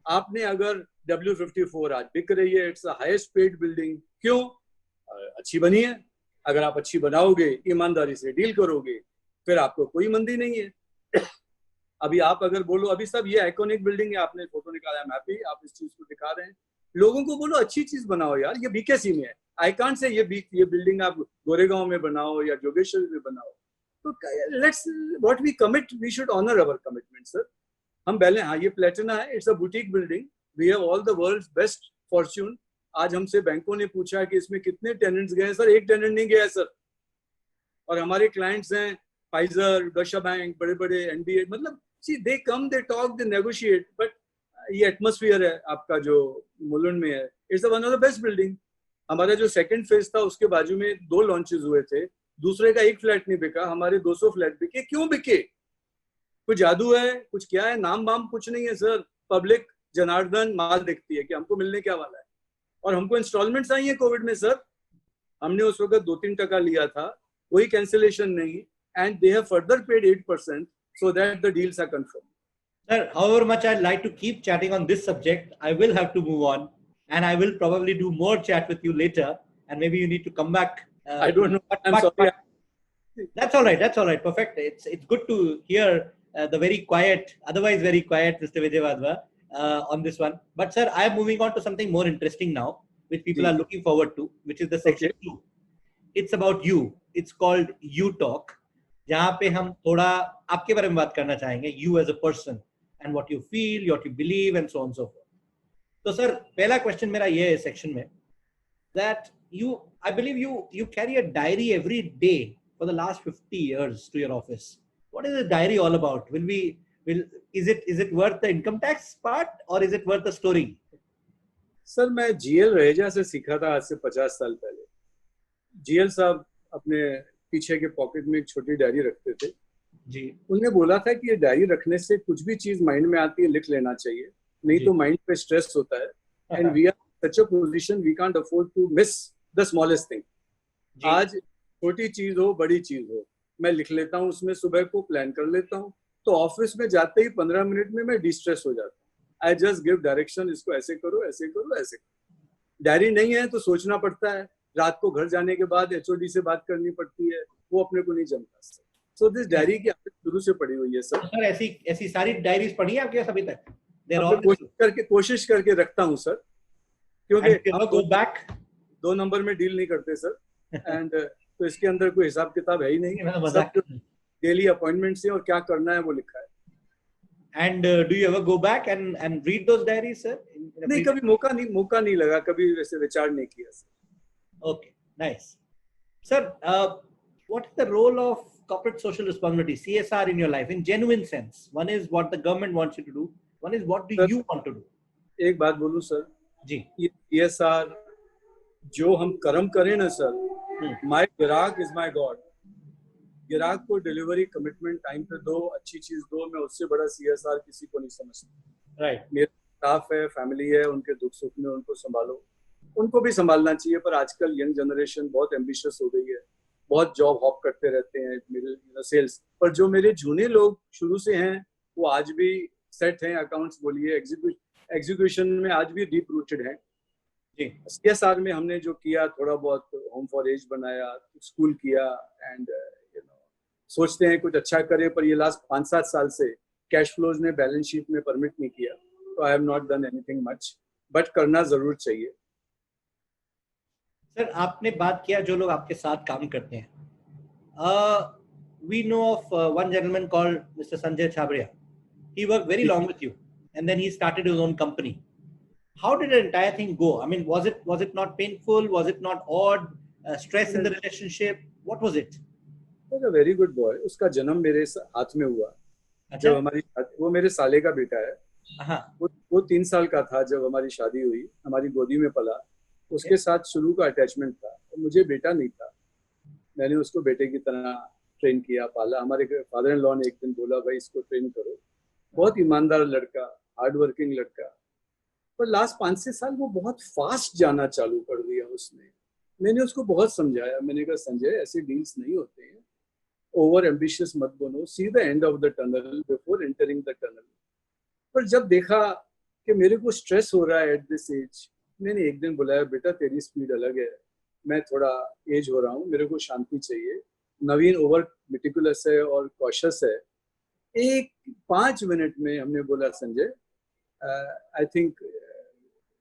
आपने अगर W54 आज बिक रही है, it's the highest paid building, क्यों? अच्छी बनी है. अगर आप अच्छी बनाओगे, ईमानदारी से डील करोगे, फिर आपको कोई मंदी नहीं है. अभी आप अगर बोलो, अभी सब ये आइकॉनिक बिल्डिंग है, आपने फोटो निकाला, आई एम हैप्पी, आप इस चीज को दिखा रहे हैं. लोगों को बोलो अच्छी चीज बनाओ यार, ये बीकेसी में है. आई कांट से ये बिल्डिंग आप गोरेगांव में बनाओ या जोगेश्वरी में बनाओ. तो let's what we commit, we should honour our commitment sir. हम पहले, हाँ ये प्लेटिना है, it's a boutique building, we have all the world's best fortune. आज हमसे बैंकों ने पूछा कि इसमें कितने टेनेंट्स गए. सर एक टेनेंट नहीं गया सर. और हमारे क्लाइंट्स हैं फाइजर, डोशा बैंक, बड़े बड़े एनबीए, मतलब see they come, they talk, they negotiate. But ये एटमॉस्फेयर है आपका जो मुलुंड में है, it's one of the best building. हमारा जो सेकंड फेज था उसके बाजू में 2 लॉन्चेस हुए थे, दूसरे का एक फ्लैट नहीं बिका, हमारे 200 फ्लैट बिके. क्यों बिके? कुछ जादू है, कुछ क्या है? नाम वाम कुछ नहीं है सर. पब्लिक जनार्दन माल देखती है कि हमको मिलने क्या वाला है. और हमको इंस्टॉलमेंट्स आई है कोविड में सर. हमने उस वक्त 2-3% लिया था, कोई कैंसिलेशन नहीं, and they have further paid 8% so that the deals are confirmed. Sir, however much I'd like to keep chatting on this subject, I will have to move on, and I will probably do more chat with you later, and maybe you need to come back. I don't know. I'm sorry. That's all right. That's all right. Perfect. It's good to hear the very quiet, otherwise very quiet Mr. Vijay Wadhwa on this one. But sir, I am moving on to something more interesting now, which people are looking forward to, which is the section 2. It's about you. It's called You Talk. जहाँ पे हम थोड़ा आपके बारे में बात करना चाहेंगे, you as a person and what you feel, what you believe and so on and so forth. तो सर पहला क्वेश्चन मेरा ये है सेक्शन में, that I believe you carry a diary every day for the last 50 years to your office. What is the diary all about? Is it worth the income tax part or is it worth the story? Sir मैं GL Raheja से सीखा था आज से 50 साल पहले. GL साहब अपने पीछे के पॉकेट में एक छोटी डायरी रखते थे जी. उन्होंने बोला था कि ये डायरी रखने से कुछ भी चीज माइंड में आती है लिख लेना चाहिए, नहीं तो माइंड पे स्ट्रेस होता है. And we are such a position, we can't afford to miss the smallest thing. आज छोटी चीज हो बड़ी चीज हो, मैं लिख लेता हूँ उसमें, सुबह को प्लान कर लेता हूँ, तो ऑफिस में जाते ही 15 मिनट में मैं डिस्ट्रेस हो जाता हूँ. आई जस्ट गिव डायरेक्शन, इसको ऐसे करो, ऐसे करो, ऐसे करो. डायरी नहीं है तो सोचना पड़ता है. रात को घर जाने के बाद HOD से बात करनी पड़ती है, वो अपने को नहीं जमता. सो दिस डायरी की आदत शुरू से पड़ी हुई है सर. सर ऐसी सारी डायरीज पढ़ी है आपके पास अभी तक? कोशिश करके रखता हूँ सर, क्योंकि हम गो बैक 2 नंबर में डील नहीं करते सर. एंड तो इसके अंदर कोई हिसाब किताब है ही नहीं. डेली अपॉइंटमेंट से और क्या करना है वो लिखा है. And do you ever go back and read those diaries, sir? नहीं, कभी मौका नहीं लगा, कभी वैसे विचार नहीं किया sir. Okay, nice. Sir, what is the role of corporate social responsibility, CSR, in your life in genuine sense? One is what the government wants you to do. One is what do you want to do? एक बात बोलूं sir जी, ये CSR जो हम कर्म करें ना sir, my ग्राहक is my God. ग्राहक को डिलीवरी कमिटमेंट टाइम पे दो, अच्छी चीज दो, मैं उससे बड़ा CSR किसी को नहीं समझता. राइट. मेरे स्टाफ है, फैमिली है, उनके दुख सुख में उनको संभालो, उनको भी संभालना चाहिए. पर आजकल यंग जनरेशन बहुत एम्बिशियस हो गई है, बहुत जॉब हॉप करते रहते हैं, मेरे सेल्स. पर जो मेरे जूनियर लोग शुरू से हैं वो आज भी सेट हैं, अकाउंट्स बोलिए, एग्जीक्यूशन में आज भी डीप रूटेड हैं. CSR में हमने जो किया, थोड़ा बहुत होम फॉर एज बनाया, स्कूल किया, एंड सोचते हैं कुछ अच्छा करें. पर ये लास्ट 5-7 साल से कैश फ्लोज ने बैलेंस शीट में परमिट नहीं किया, तो I have not done anything much, but करना जरूर चाहिए. सर आपने बात किया जो लोग आपके साथ काम करते हैं. We know of one gentleman called Mr. Sanjay Chhabria. He worked very long with you, and then he started his own company. How did the entire thing go? I mean, was it not painful? Was it not odd? Stress in the relationship? What was it? He was a very good boy. उसका जन्म मेरे हाथ में हुआ. जब हमारी वो मेरे साले का बेटा है. वो 3 साल का था जब हमारी शादी हुई, हमारी गोदी में पला. उसके साथ शुरू का अटैचमेंट था. मुझे बेटा नहीं था, मैंने उसको बेटे की तरह ट्रेन किया, पाला. हमारे फादर इन लॉ ने एक दिन बोला, भाई इसको ट्रेन करो. बहुत ईमानदार लड़का, हार्ड वर्किंग लड़का. पर लास्ट 5-6 साल वो बहुत फास्ट जाना चालू कर दिया उसने. मैंने उसको बहुत समझाया, मैंने कहा संजय ऐसे डील्स नहीं होते हैं, ओवर एम्बिशियस मत बनो, see the end of the tunnel before entering the tunnel. पर जब देखा कि मेरे को स्ट्रेस हो रहा है एट दिस एज, मैंने एक दिन बुलाया, बेटा तेरी स्पीड अलग है, मैं थोड़ा एज हो रहा हूँ, मेरे को शांति चाहिए। नवीन ओवर मेटिकुलस है और कॉशियस है। एक 5 मिनट में हमने बोला, Sanjay I think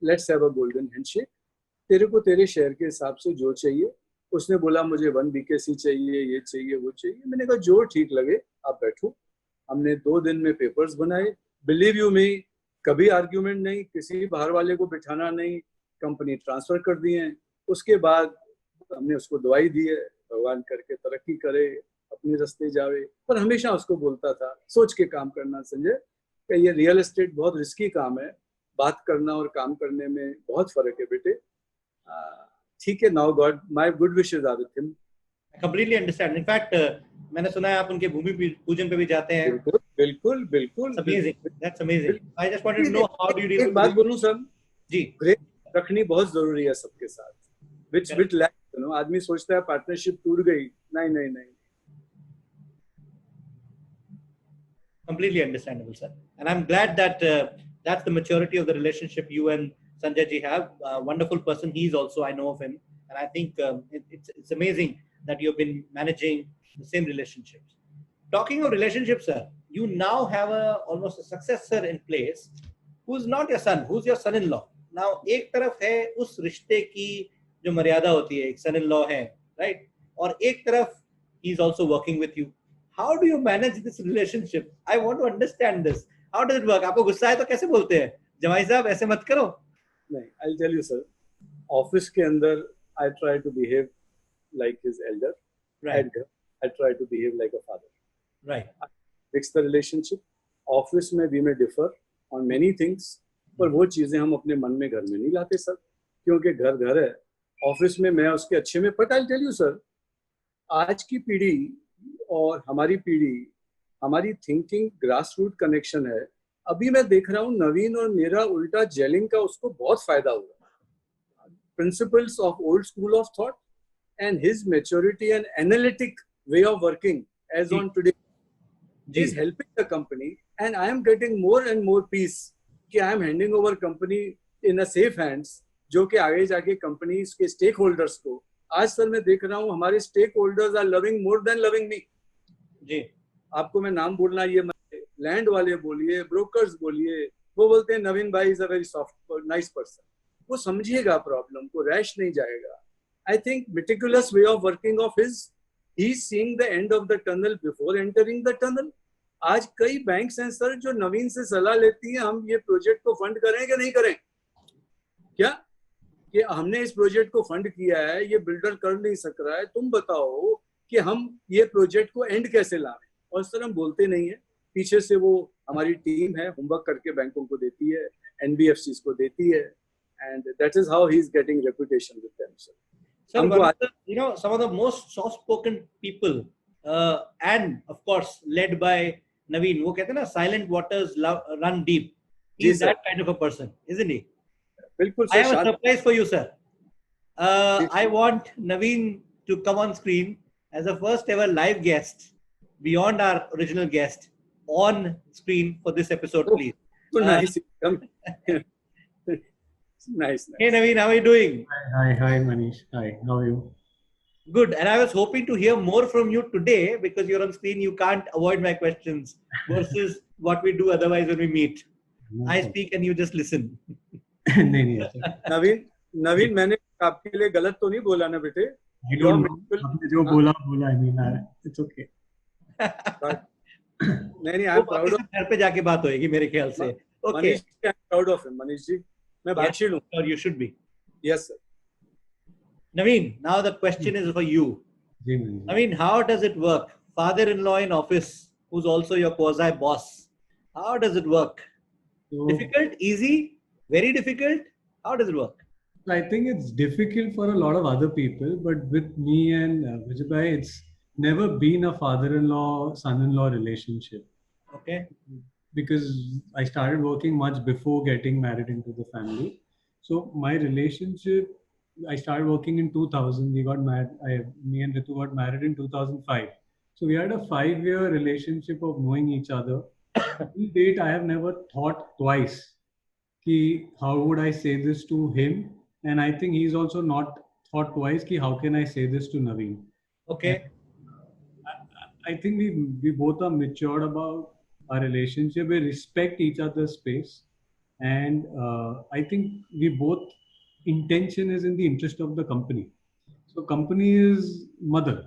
let's have a golden handshake, तेरे को तेरे शेयर के हिसाब से जो चाहिए। उसने बोला मुझे 1 BKC चाहिए, ये चाहिए, वो चाहिए। मैंने कहा जो ठीक लगे आप बैठो। हमने 2 दिन में पेपर्स बनाए। बिलीव यू मी, कभी आर्ग्यूमेंट नहीं, किसी बाहर वाले को बिठाना नहीं, कंपनी ट्रांसफर कर दी है। उसके बाद हमने उसको दवाई दी है, भगवान करके तरक्की करे, अपने रास्ते जावे। पर हमेशा उसको बोलता था सोच के काम करना संजय, कि ये रियल एस्टेट बहुत रिस्की काम है, बात करना और काम करने में बहुत फर्क है बेटे। ठीक है, now God my good wishes are with him. Completely understand. In fact मैंने सुना है आप उनके भूमि पूजन पे भी जाते हैं। बिल्कुल बिल्कुल बिल्कुल, amazing, that's amazing. I just wanted to know how do you deal एक विद बात बोलूं सर जी, ग्रेट रखनी बहुत जरूरी है सबके साथ, विच विच लैक, यू नो। आदमी सोचता है पार्टनरशिप टूट गई, नहीं नहीं नहीं। completely understandable, sir. And I'm glad that that's the maturity of the relationship you and Sanjay ji have. Wonderful person he is also, I know of him, and I think it's amazing that you've been managing the same relationships. Talking of relationships, sir, you now have almost a successor in place who's not your son, who's your son-in-law. Now एक तरफ है उस रिश्ते की जो मर्यादा होती है, एक son-in-law है, right? और एक तरफ he is also working with you. How do you manage this relationship? I want to understand this. How does it work? आपको गुस्सा है तो कैसे बोलते हैं, जमाई साहब ऐसे मत करो? नहीं, I'll tell you sir, office के अंदर I try to behave like his elder. Right. I try to behave like a father. Right. Fix the relationship. Office में we may differ on many things, पर वो चीजें हम अपने मन में घर में नहीं लाते सर, क्योंकि घर घर है। ऑफिस में मैं उसके अच्छे में, but I'll tell you sir, आज की पीढ़ी और हमारी पीढ़ी, हमारी थिंकिंग ग्रास रूट कनेक्शन है। अभी मैं देख रहा हूँ नवीन और मेरा उल्टा जेलिंग का उसको बहुत फायदा हुआ। Principles of old school of thought and his maturity and analytic way of working as on today is helping the company, and I am getting more and more peace कि I am handing over company in a safe hands, जो कि आगे जाके companies के stake holders को, आज sir मैं देख रहा हूँ हमारे stakeholders are loving more than loving me. जी, आपको मैं नाम बोलना, ये लैंड वाले बोलिए, ब्रोकर्स बोलिए, वो बोलते हैं नवीन भाई is a very soft nice person. वो समझिएगा प्रॉब्लम को, रैश नहीं जाएगा। I think meticulous way of working of his, he is seeing the end of the tunnel before entering the tunnel. आज कई बैंक्स हैं सर जो नवीन से सलाह लेती हैं, हम ये प्रोजेक्ट को फंड करें कि नहीं करें, क्या कि हमने इस प्रोजेक्ट को फंड किया है, ये बिल्डर कर नहीं सक रहा है, तुम बताओ कि हम ये प्रोजेक्ट को एंड कैसे लाएं। और सर हम बोलते नहीं है, पीछे से वो हमारी टीम है होमवर्क करके बैंकों को देती है, एनबीएफसीज को देती है, and that is how he is getting reputation with them sir. Sir, you know, some of the most soft-spoken people, and of course led by Naveen, वो कहते हैं ना silent waters run deep. He's that kind of a person, isn't he? बिल्कुल। I have a surprise for you, sir. I want Naveen to come on screen as a first ever live guest beyond our original guest on screen for this episode, please. Nice. Nice. Hey Naveen, how are you doing? Hi Manish. Hi, how are you? Good. And I was hoping to hear more from you today because you're on screen. You can't avoid my questions versus what we do otherwise when we meet. I speak and you just listen. नहीं नवीन मैंने आपके लिए गलत तो नहीं बोला ना बेटे? I don't know. आपने जो बोला I mean, it's okay. नहीं, I'm proud of. घर पे जाके बात होएगी मेरे ख्याल से. Okay. I'm proud of him, Manish ji. मैं भाषण हूँ. Or you should be. Yes, sir. Naveen, now the question is for you. Naveen, how does it work? Father-in-law in office, who's also your quasi-boss. How does it work? So, difficult, easy, very difficult? How does it work? I think it's difficult for a lot of other people, but with me and Vijay bhai, it's never been a father-in-law, son-in-law relationship. Okay. Because I started working much before getting married into the family. So my relationship, I started working in 2000. We got married. Me and Ritu got married in 2005. So we had a 5-year relationship of knowing each other. Till date, I have never thought twice ki how would I say this to him, and I think he's also not thought twice ki how can I say this to Naveen. Okay. I think we both are matured about our relationship. We respect each other's space, and I think we both intention is in the interest of the company. So company is mother,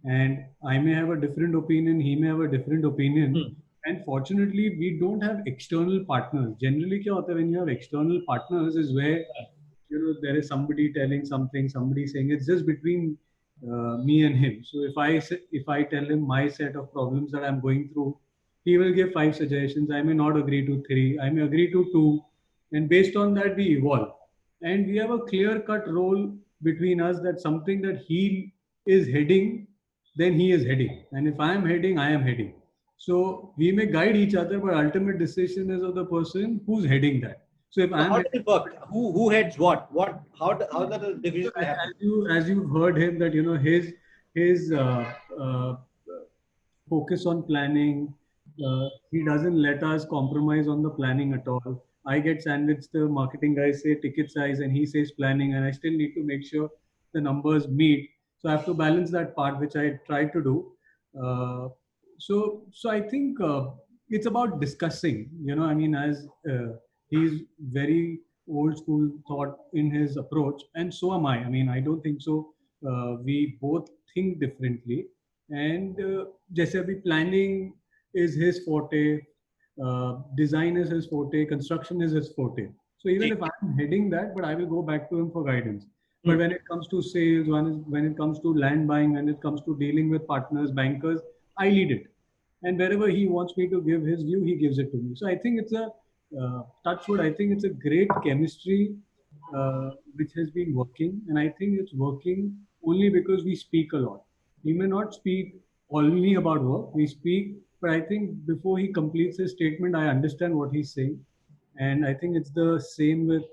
and I may have a different opinion. He may have a different opinion. And fortunately, we don't have external partners. Generally, क्या होता है when you have external partners is where there is somebody telling something, somebody saying it's just between me and him. So if I tell him my set of problems that I'm going through, he will give 5 suggestions. I may not agree to 3. I may agree to 2, and based on that we evolve. And we have a clear-cut role between us that something that he is heading, then he is heading, and if I am heading, I am heading. So we may guide each other, but ultimate decision is of the person who's heading that. So if How does it work? Who heads what? How does the division happen? as you've heard him that his focus on planning, he doesn't let us compromise on the planning at all. I get sandwiched, the marketing guys say ticket size and he says planning, and I still need to make sure the numbers meet. So I have to balance that part, which I try to do. So I think it's about discussing, I mean, as he's very old school thought in his approach, and so am I. I mean, I don't think so. We both think differently, and जैसे अभी planning is his forte, design is his forte, construction is his forte. So even if I'm heading that, but I will go back to him for guidance. But when it comes to sales, when it comes to land buying, when it comes to dealing with partners, bankers, I lead it. And wherever he wants me to give his view, he gives it to me. So I think it's a touchwood. I think it's a great chemistry which has been working, and I think it's working only because we speak a lot. We may not speak only about work. We speak, but I think before he completes his statement, I understand what he's saying, and I think it's the same with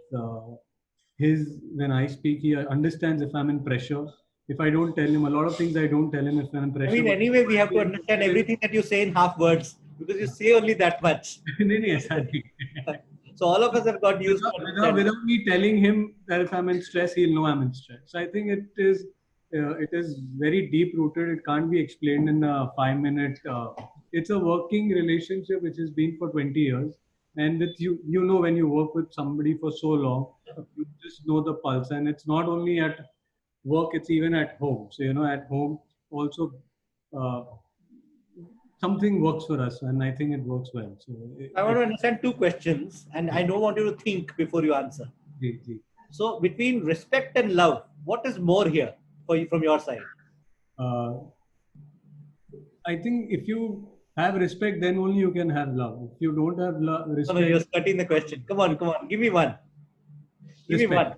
his. When I speak, he understands if I'm in pressure. If I don't tell him a lot of things, I don't tell him if I'm in pressure. I mean, anyway, we have to understand everything that you say in half words because you say only that much. So all of us have got used to without me telling him that if I'm in stress, he'll know I'm in stress. So I think it is very deep rooted. It can't be explained in a 5-minute. It's a working relationship which has been for 20 years. And with when you work with somebody for so long, you just know the pulse. And it's not only at work, it's even at home. So, at home also something works for us, and I think it works well. So I want to understand 2 questions, and I don't want you to think before you answer. So between respect and love, what is more here for you from your side? I think if you have respect, then only you can have love. If you don't have respect, no, you're skirting the question. Come on, give me one. Give me one.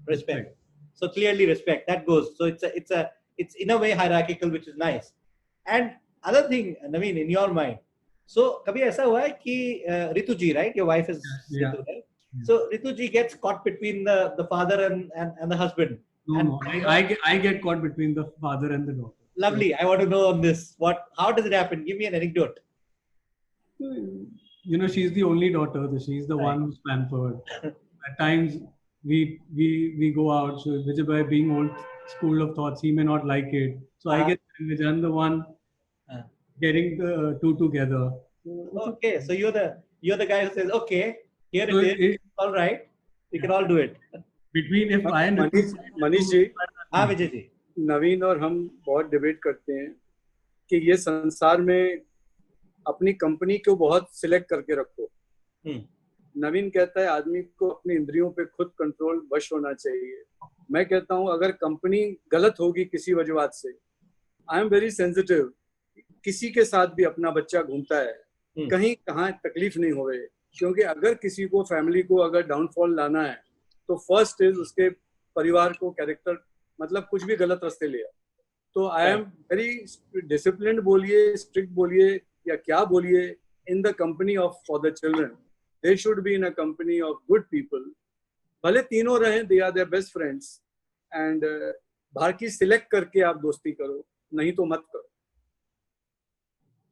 Respect. So clearly respect, that goes. So it's in a way hierarchical, which is nice. And other thing, I mean, in your mind, so कभी ऐसा हुआ है कि Ritu ji, right? Your wife is Ritu, right? So Ritu ji gets caught between the father and the husband. No, I get caught between the father and the daughter. Lovely. Yeah. I want to know on this. How does it happen? Give me an anecdote. She's the only daughter. She's the one who's pampered. At times we go out. So Vijay, being old school of thoughts, he may not like it. So I get I'm the one getting the two together. Okay, so you're the guy who says, okay, here it is. All right, we can all do it. Between if I and Manish ji, हाँ विजय जी, नवीन और हम बहुत debate करते हैं कि ये संसार में अपनी कंपनी को बहुत सिलेक्ट करके रखो. नवीन कहता है आदमी को अपनी इंद्रियों पे खुद कंट्रोल वश होना चाहिए. मैं कहता हूँ अगर कंपनी गलत होगी किसी वजह से, आई एम वेरी सेंसिटिव. किसी के साथ भी अपना बच्चा घूमता है, कहीं कहाँ तकलीफ नहीं होवे, क्योंकि अगर किसी को फैमिली को अगर डाउनफॉल लाना है तो फर्स्ट इज उसके परिवार को कैरेक्टर, मतलब कुछ भी गलत रास्ते लिया. तो आई एम वेरी डिसिप्लिन्ड बोलिए, स्ट्रिक्ट बोलिए या क्या बोलिए, in the company of for the children. They should be in a company of good people. भले तीनों रहें, they are their best friends, and बाहर की सिलेक्ट करके आप दोस्ती करो, नहीं तो मत करो.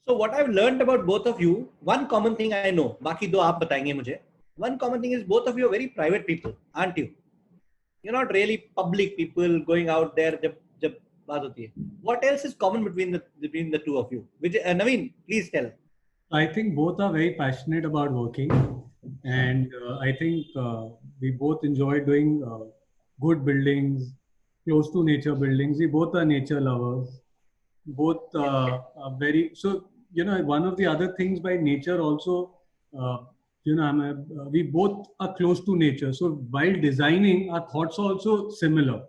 So what I've learned about both of you, one common thing I know, बाकी दो आप बताएंगे मुझे. One common thing is both of you are very private people, aren't you? You're not really public people going out there जब बात होती है. What else is common between the two of you? Naveen, please tell. I think both are very passionate about working, and I think we both enjoy doing good buildings, close to nature buildings. We both are nature lovers. Both are very, so one of the other things by nature also, we both are close to nature. So while designing, our thoughts are also similar.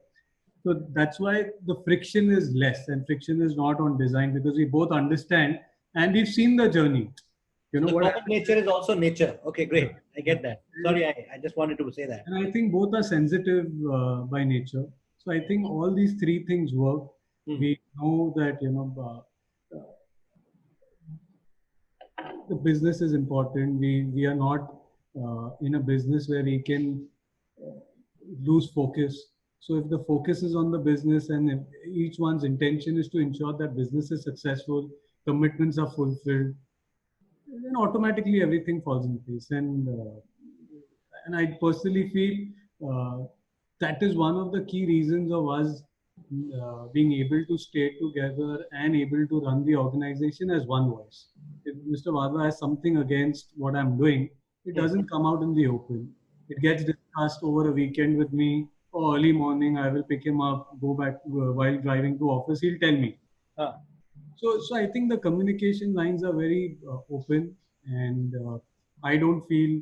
So that's why the friction is less, and friction is not on design, because we both understand and we've seen the journey. The common nature is also nature. Okay, great. I get that. Sorry, I just wanted to say that. And I think both are sensitive by nature. So I think all these three things work. We know that the business is important. We are not in a business where we can lose focus. So if the focus is on the business, and if each one's intention is to ensure that business is successful, commitments are fulfilled, then automatically everything falls in place. And I personally feel that is one of the key reasons of us being able to stay together and able to run the organization as one voice. If Mr. Wadhwa has something against what I'm doing, it doesn't come out in the open. It gets discussed over a weekend with me, or early morning. I will pick him up, go back while driving to office. He'll tell me. So I think the communication lines are very open, and I don't feel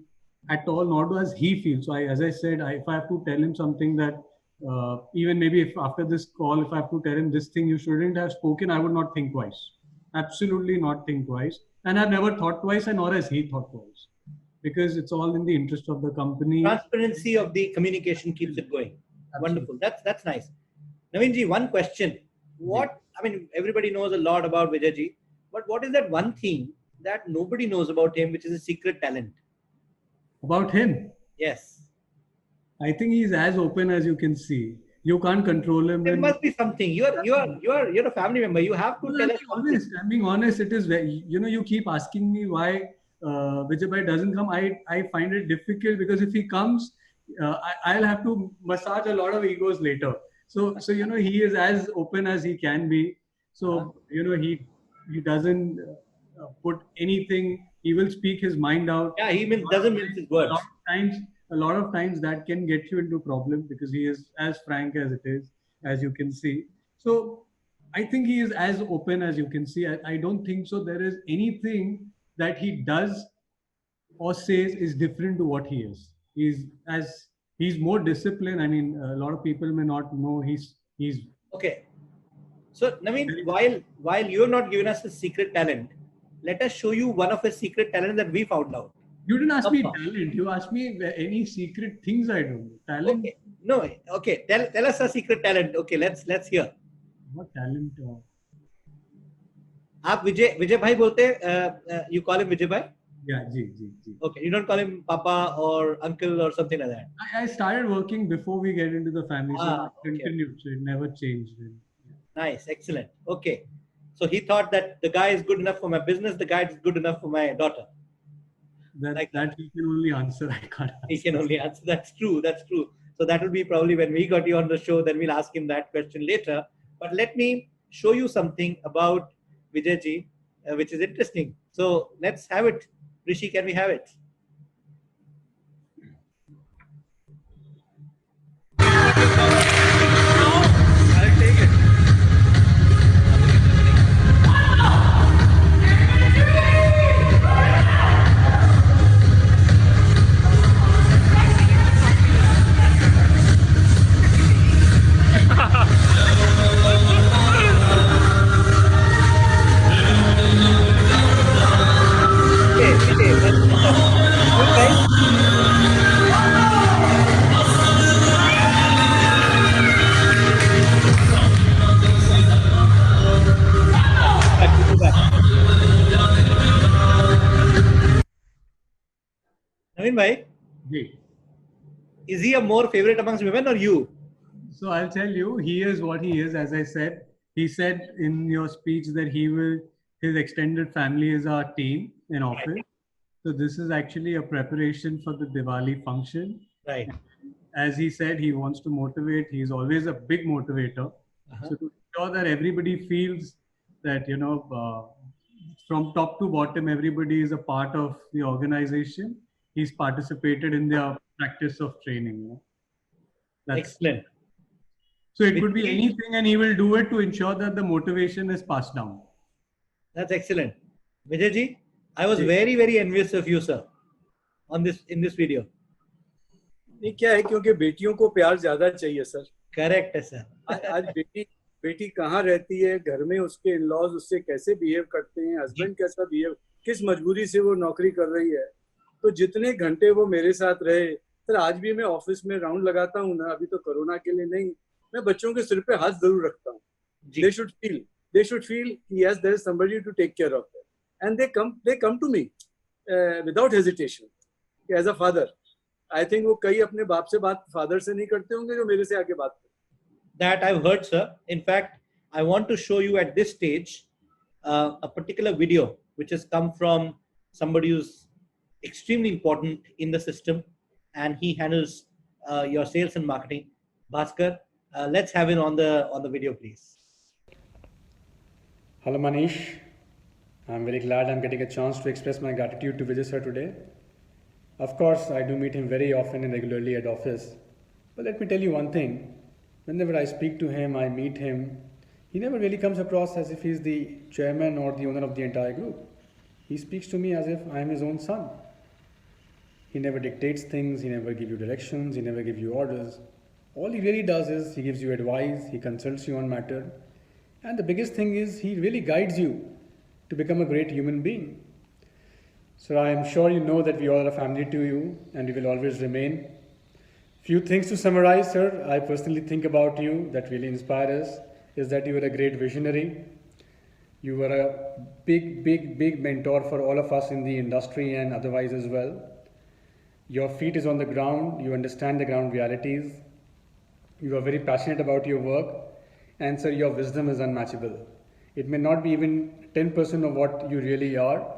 at all, nor does he feel. So as I said, if I have to tell him something that even maybe if after this call, if I have to tell him this thing you shouldn't have spoken, I would not think twice. Absolutely not think twice. And I've never thought twice, and nor has he thought twice, because it's all in the interest of the company. Transparency of the communication keeps it going. Absolutely. Wonderful. That's nice. Naveenji, one question. Everybody knows a lot about Vijayji, but what is that one thing that nobody knows about him, which is a secret talent? About him? Yes. I think he's as open as you can see. You can't control him. There must be something. You're a family member. You have to tell us. I'm being honest. It is very, you keep asking me why Vijay doesn't come. I find it difficult, because if he comes, I'll have to massage a lot of egos later. So he is as open as he can be. So he doesn't put anything. He will speak his mind out. Yeah, he doesn't mince his words. A lot of times that can get you into problem, because he is as frank as it is, as you can see. So I think he is as open as you can see. I don't think so there is anything that he does or says is different to what he is. He's more disciplined. I mean, a lot of people may not know he's okay. So Naveen, while you have not given us a secret talent, let us show you one of his secret talents that we found out. You didn't ask me talent. You asked me any secret things I do. Talent. Okay. No. Okay. Tell us a secret talent. Okay. Let's hear. What talent? आप विजय भाई बोलते you call him Vijay bhai? Yeah, ji. Okay, you don't call him Papa or Uncle or something like that. I started working before we get into the family, so I continued. So it never changed. Nice, excellent. Okay, so he thought that the guy is good enough for my business. The guy is good enough for my daughter. That he can only answer. I can't answer. He can only answer. That's true. So that will be probably when we got you on the show. Then we'll ask him that question later. But let me show you something about Vijayji, which is interesting. So let's have it. Rishi, can we have it? I'll take it. Naveen bhai, is he a more favorite amongst women or you? So I'll tell you, he is what he is. As I said, he said in your speech that he will his extended family is our team in office. So this is actually a preparation for the Diwali function. Right. As he said, he wants to motivate. He's always a big motivator. So to ensure that everybody feels that, from top to bottom, everybody is a part of the organization. He's participated in their practice of training. Excellent. So it could be anything, and he will do it to ensure that the motivation is passed down. That's excellent. Vijayji, I was very, very envious of you, sir, in this video. नहीं क्या है, क्योंकि बेटियों को प्यार ज्यादा चाहिए sir. Correct है सर. आज बेटी कहाँ रहती है, घर में उसके इन-लॉज उससे कैसे बिहेव करते हैं, हस्बैंड कैसा बिहेव, किस मजबूरी से वो नौकरी कर रही है. तो जितने घंटे वो मेरे साथ रहे सर, आज भी मैं ऑफिस में राउंड लगाता हूँ ना, अभी तो कोरोना के लिए नहीं, मैं बच्चों के सिर पे हाथ जरूर रखता हूँ. They should feel yes, there is somebody to take care of them, and they come to me without hesitation as a father. I think वो कई अपने बाप से बात फादर से नहीं करते होंगे जो मेरे से आके बात करते. That I've heard, sir. In fact, I want to show you at this stage a particular video which has come from somebody who's extremely important in the system, and he handles your sales and marketing. Bhaskar, let's have him on the video, please. Hello Manish, I'm very glad I'm getting a chance to express my gratitude to Vijay sir today. Of course, I do meet him very often and regularly at office. But let me tell you one thing. Whenever I speak to him, I meet him, he never really comes across as if he's the chairman or the owner of the entire group. He speaks to me as if I am his own son. He never dictates things, he never gives you directions, he never gives you orders. All he really does is he gives you advice, he consults you on matter. And the biggest thing is he really guides you to become a great human being. So I am sure you know that we all are a family to you and we will always remain. Few things to summarize, sir, I personally think about you that really inspire us is that you are a great visionary. You were a big mentor for all of us in the industry and otherwise as well. Your feet is on the ground, you understand the ground realities. You are very passionate about your work, and sir, your wisdom is unmatchable. It may not be even 10% of what you really are,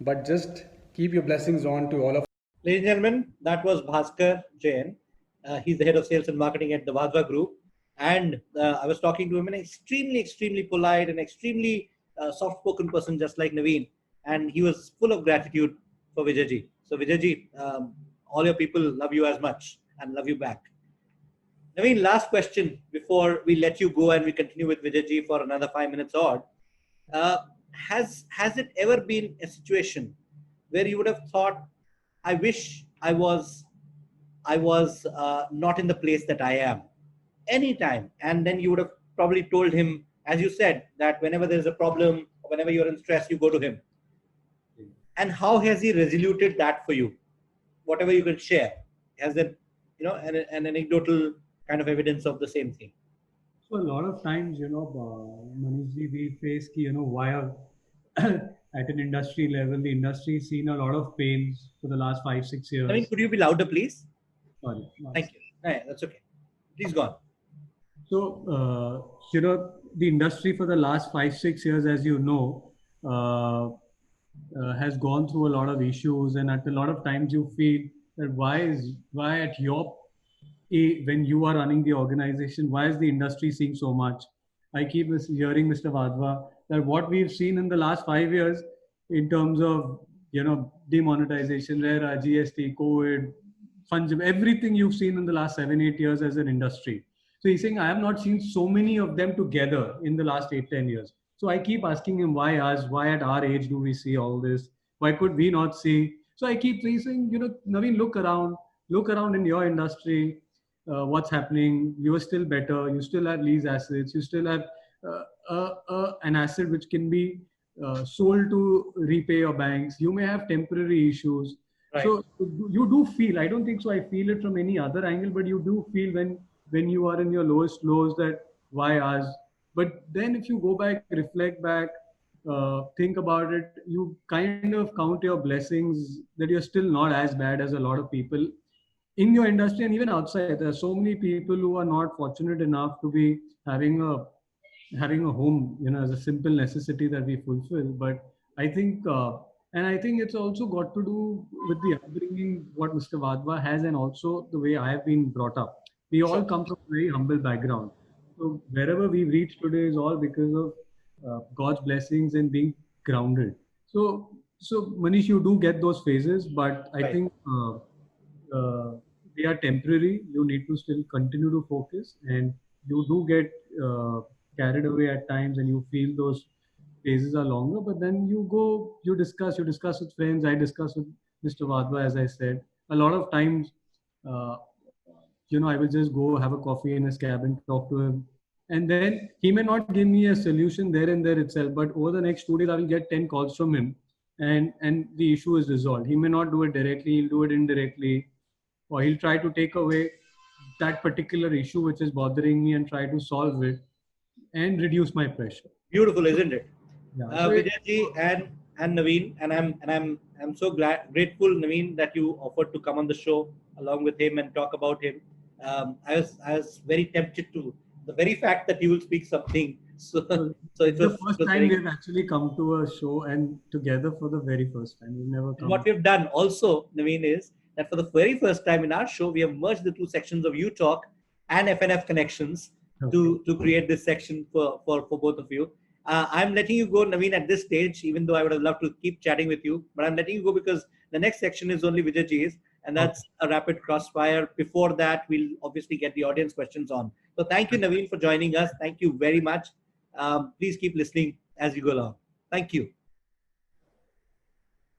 but just keep your blessings on to all of. Ladies and gentlemen, that was Bhaskar Jain. He's the head of sales and marketing at the Vadhva Group. And I was talking to him, an extremely polite and extremely soft-spoken person, just like Naveen. And he was full of gratitude for Vijayji. So Vijayji, all your people love you as much and love you back. Naveen, last question before we let you go and we continue with Vijayji for another 5 minutes odd. Has it ever been a situation where you would have thought, I wish I was not in the place that I am? Anytime, and then you would have probably told him, as you said, that whenever there's a problem or whenever you're in stress, you go to him. And how has he resoluted that for you? Whatever you can share, has there, an anecdotal kind of evidence of the same thing? So a lot of times, Manishji, we face, why at an industry level, the industry has seen a lot of pains for the last 5-6 years. I mean, could you be louder, please? Sorry. Thank you. Yeah, that's okay. Please go on. So, the industry for the last 5-6 years, as you know, has gone through a lot of issues, and at a lot of times you feel that why at your when you are running the organization, why is the industry seeing so much? I keep hearing Mr. Vadhva that what we've seen in the last 5 years in terms of demonetization, RERA, GST, COVID, funds, everything you've seen in the last 7-8 years as an industry. So he's saying, I have not seen so many of them together in the last 8-10 years. So I keep asking him, why us? Why at our age do we see all this? Why could we not see? So I keep saying, Naveen, look around in your industry, what's happening. You are still better. You still have lease assets. You still have an asset which can be sold to repay your banks. You may have temporary issues. Right. So you do feel, I don't think so I feel it from any other angle, but you do feel when you are in your lowest lows that why us? But then if you go back, reflect back, think about it, you kind of count your blessings that you're still not as bad as a lot of people in your industry and even outside. There are so many people who are not fortunate enough to be having a having a home, as a simple necessity that we fulfill. But I think, and I think it's also got to do with the upbringing what Mr. Wadhwa has, and also the way I have been brought up. We all come from a very humble background. So wherever we've reached today is all because of God's blessings and being grounded. So Manish, you do get those phases, but I think they are temporary. You need to still continue to focus, and you do get carried away at times, and you feel those phases are longer. But then you discuss with friends. I discuss with Mr. Wadhwa, as I said. A lot of times, uh, I will just go have a coffee in his cabin, talk to him, and then he may not give me a solution there and there itself, but over the next 2 days, I will get 10 calls from him, and the issue is resolved. He may not do it directly; he'll do it indirectly, or he'll try to take away that particular issue which is bothering me and try to solve it and reduce my pressure. Beautiful, isn't it? Yeah. Vijayji and Naveen, and I'm so grateful, Naveen, that you offered to come on the show along with him and talk about him. I was very tempted to. The very fact that you will speak something. So it was the first time we've actually come to a show and together for the very first time. We've never come. What we've done also, Naveen, is that for the very first time in our show, we have merged the two sections of You Talk and FNF Connections to create this section for both of you. I'm letting you go, Naveen, at this stage, even though I would have loved to keep chatting with you. But I'm letting you go because the next section is only Vijayji's, and that's a rapid crossfire. Before that, we'll obviously get the audience questions on. So thank you, Naveen, for joining us. Thank you very much. Please keep listening as you go along. Thank you.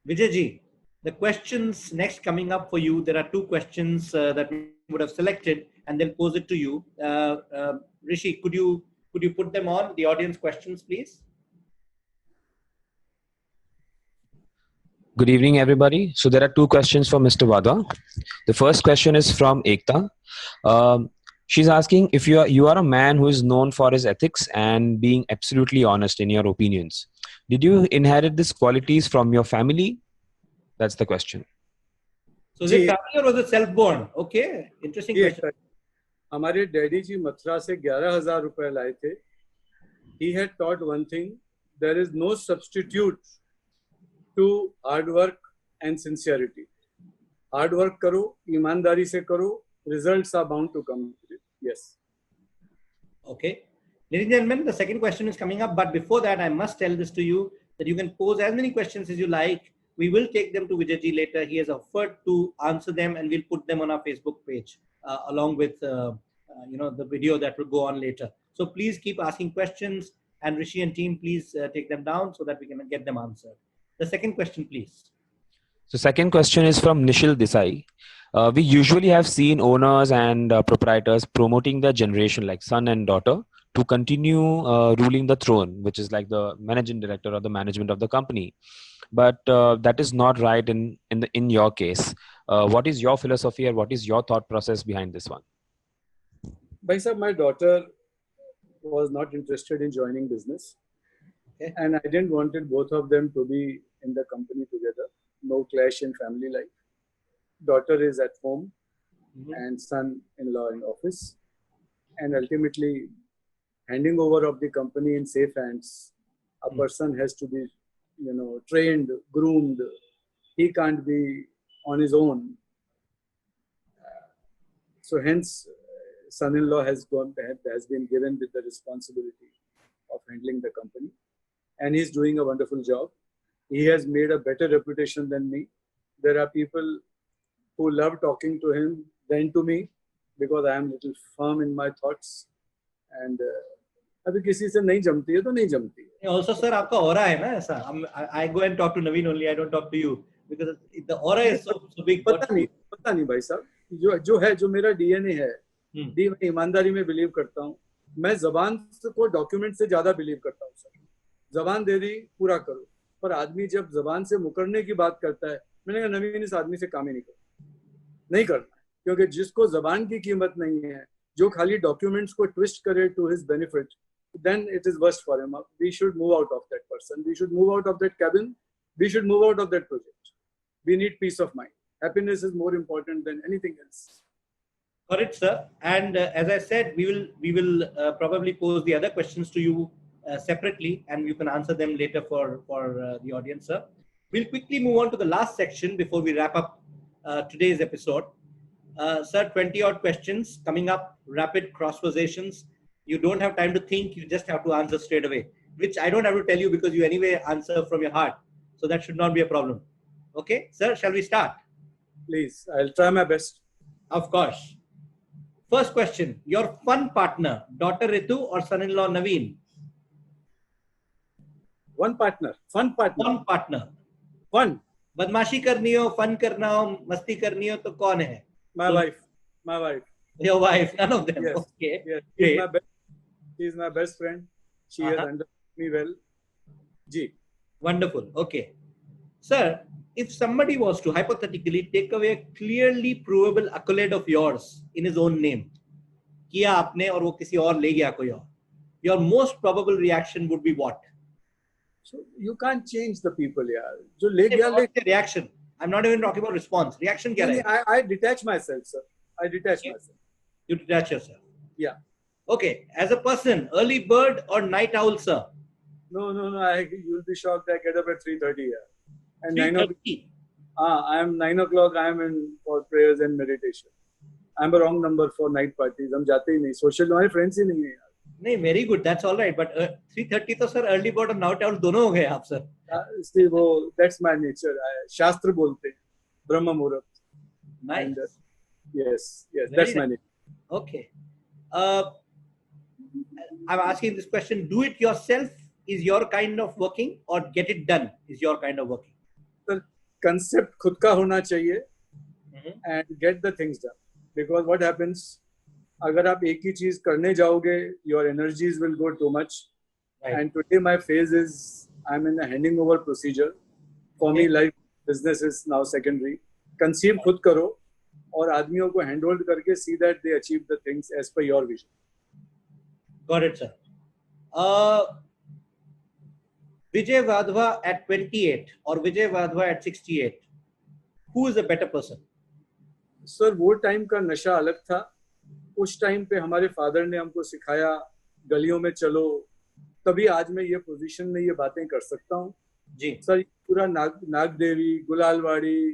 Vijayji, the questions next coming up for you, there are two questions that we would have selected and then pose it to you. Rishi, could you put them on, the audience questions, please? Good evening, everybody. So there are two questions for Mr. Wadhwa. The first question is from Ekta. She's asking if you are a man who is known for his ethics and being absolutely honest in your opinions. Did you inherit these qualities from your family? That's the question. So is it family or was it self-born? Okay, interesting question. हमारे daddy जी मथुरा से 11,000 रुपए लाए थे. He had taught one thing: there is no substitute to hard work and sincerity. Hard work करो, ईमानदारी से करो, results are bound to come. Yes. Okay. Ladies and gentlemen, the second question is coming up, but before that, I must tell this to you that you can pose as many questions as you like. We will take them to Vijayji later. He has offered to answer them, and we'll put them on our Facebook page along with the video that will go on later. So please keep asking questions, and Rishi and team, please take them down so that we can get them answered. The second question, please. So second question is from Nishil Desai. We usually have seen owners and proprietors promoting their generation, like son and daughter, to continue ruling the throne, which is like the managing director or the management of the company. But that is not right in your case. What is your philosophy or what is your thought process behind this one? Bhai sahab, my daughter was not interested in joining business. Okay. And I didn't wanted both of them to be in the company together. No clash in family life. Daughter is at home and son-in-law in office. And ultimately, handing over of the company in safe hands, a person has to be, trained, groomed. He can't be on his own. So hence, son-in-law has been given with the responsibility of handling the company. And he's doing a wonderful job. He has made a better reputation than me. There are people who love talking to him than to me because I am a little firm in my thoughts. And अभी किसी से नहीं जमती है तो नहीं जमती है. Also, sir, आपका aura है ना ऐसा. I go and talk to Naveen only. I don't talk to you because the aura is so big. पता नहीं भाई साहब. जो है, जो मेरा DNA है, मैं ईमानदारी में बिलीव करता हूँ. मैं जबान को डॉक्यूमेंट से ज्यादा बिलीव करता हूँ सर. जबान दे दी, पूरा करो. पर आदमी जब जबान से मुकरने की बात करता है, मैंने कहा नवीन इस आदमी से काम ही नहीं करना, क्योंकि जिसको जबान की कीमत नहीं है, जो खाली डॉक्यूमेंट्स को ट्विस्ट करे to his benefit, then it is worst for him. We should move out of that person. We should move out of that cabin. We should move out of that project. We need peace of mind. Happiness is more important than anything else. Got it, sir. And as I said, we will probably pose the other questions to you separately, and you can answer them later for the audience, sir. We'll quickly move on to the last section before we wrap up today's episode. Sir, 20 odd questions coming up, rapid cross-versations. You don't have time to think, you just have to answer straight away, which I don't have to tell you because you anyway answer from your heart. So that should not be a problem. Okay, sir, shall we start? Please, I'll try my best. Of course. First question, your fun partner, daughter Ritu or son-in-law Naveen? One partner, fun partner, One partner. fun. बदमाशी करनी हो, fun करना हो, मस्ती करनी हो तो कौन है? My wife, my wife. Your wife, none of them. Yes. Okay. Yes, Great. she's my best friend. She has understood me well. Ji. Wonderful. Okay. Sir, if somebody was to hypothetically take away a clearly provable accolade of yours in his own name, किया आपने और वो किसी और ले गया कोई और, your most probable reaction would be what? So you can't change the people, yaar. जो ले गया ले. What's the reaction? I'm not even talking about response. Reaction क्या है? I detach myself, sir. I detach myself. You detach yourself. Yeah. Okay. As a person, early bird or night owl, sir? No. You'll be shocked. I get up at 3:30. Yeah. And 9 o'clock. 3:30. I am 9 o'clock. I am in for prayers and meditation. I'm a wrong number for night parties. हम जाते ही नहीं. Social हमारे friends ही नहीं है यार. नहीं, very good. That's all right. But 3:30 तो sir early bird और night owl दोनों हो गए आप सर. इसलिए वो that's my nature. शास्त्र बोलते हैं ब्रह्म मुहूर्त. Nice. And, yes, Very that's my nice. nature. Okay. I'm asking this question. Do it yourself is your kind of working or get it done is your kind of working? The concept खुद का होना चाहिए and get the things done. Because what happens, अगर आप एक ही चीज करने जाओगे, your energies will go too much. Right. And today my phase is, I'm in a handing over procedure. For me, life business is now secondary. Conceive खुद करो और आदमियों को handhold करके see that they achieve the things as per your vision. Got it, sir. Vijay Vadhva at 28 or Vijay Vadhva at 68? Who is a better person? Sir वो time का नशा अलग था. उस टाइम पे हमारे फादर ने हमको सिखाया गलियों में चलो, तभी आज मैं ये पोजीशन में ये बातें कर सकता हूँ. जी सर पूरा नाग देवी, गुलालवाड़ी,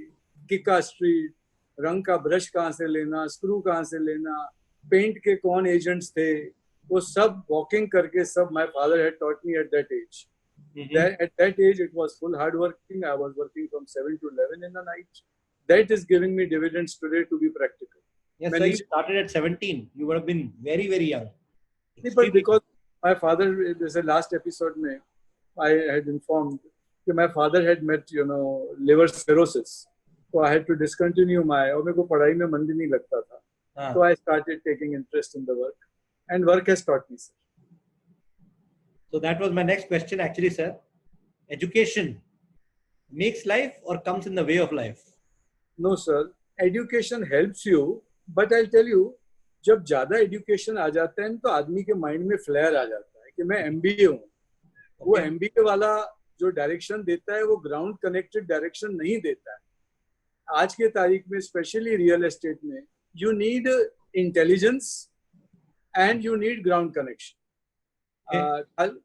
किका स्ट्रीट, रंग का ब्रश कहाँ से लेना, स्क्रू कहाँ से लेना, पेंट के कौन एजेंट्स थे, वो सब वॉकिंग करके सब my father had taught me at that age. At that age it was full hard working. I was working from 7 to 11 in the night. That is giving me dividends today to be practical. Yes, so you started at 17. You would have been very, very young. But because my father, there's a last episode mein, I had informed that my father had met, liver cirrhosis. So I had to discontinue और मेरे को पढ़ाई में मन भी नहीं लगता था. So I started taking interest in the work. And work has taught me, sir. So that was my next question actually, sir. Education makes life or comes in the way of life? No, sir. Education helps you, but I'll tell you, जब ज़्यादा education आ जाता है तो आदमी के mind में flare आ जाता है कि मैं MBA हूँ. वो MBA वाला जो direction देता है वो ground connected direction नहीं देता है. आज के तारीख में especially real estate में you need intelligence and you need ground connection.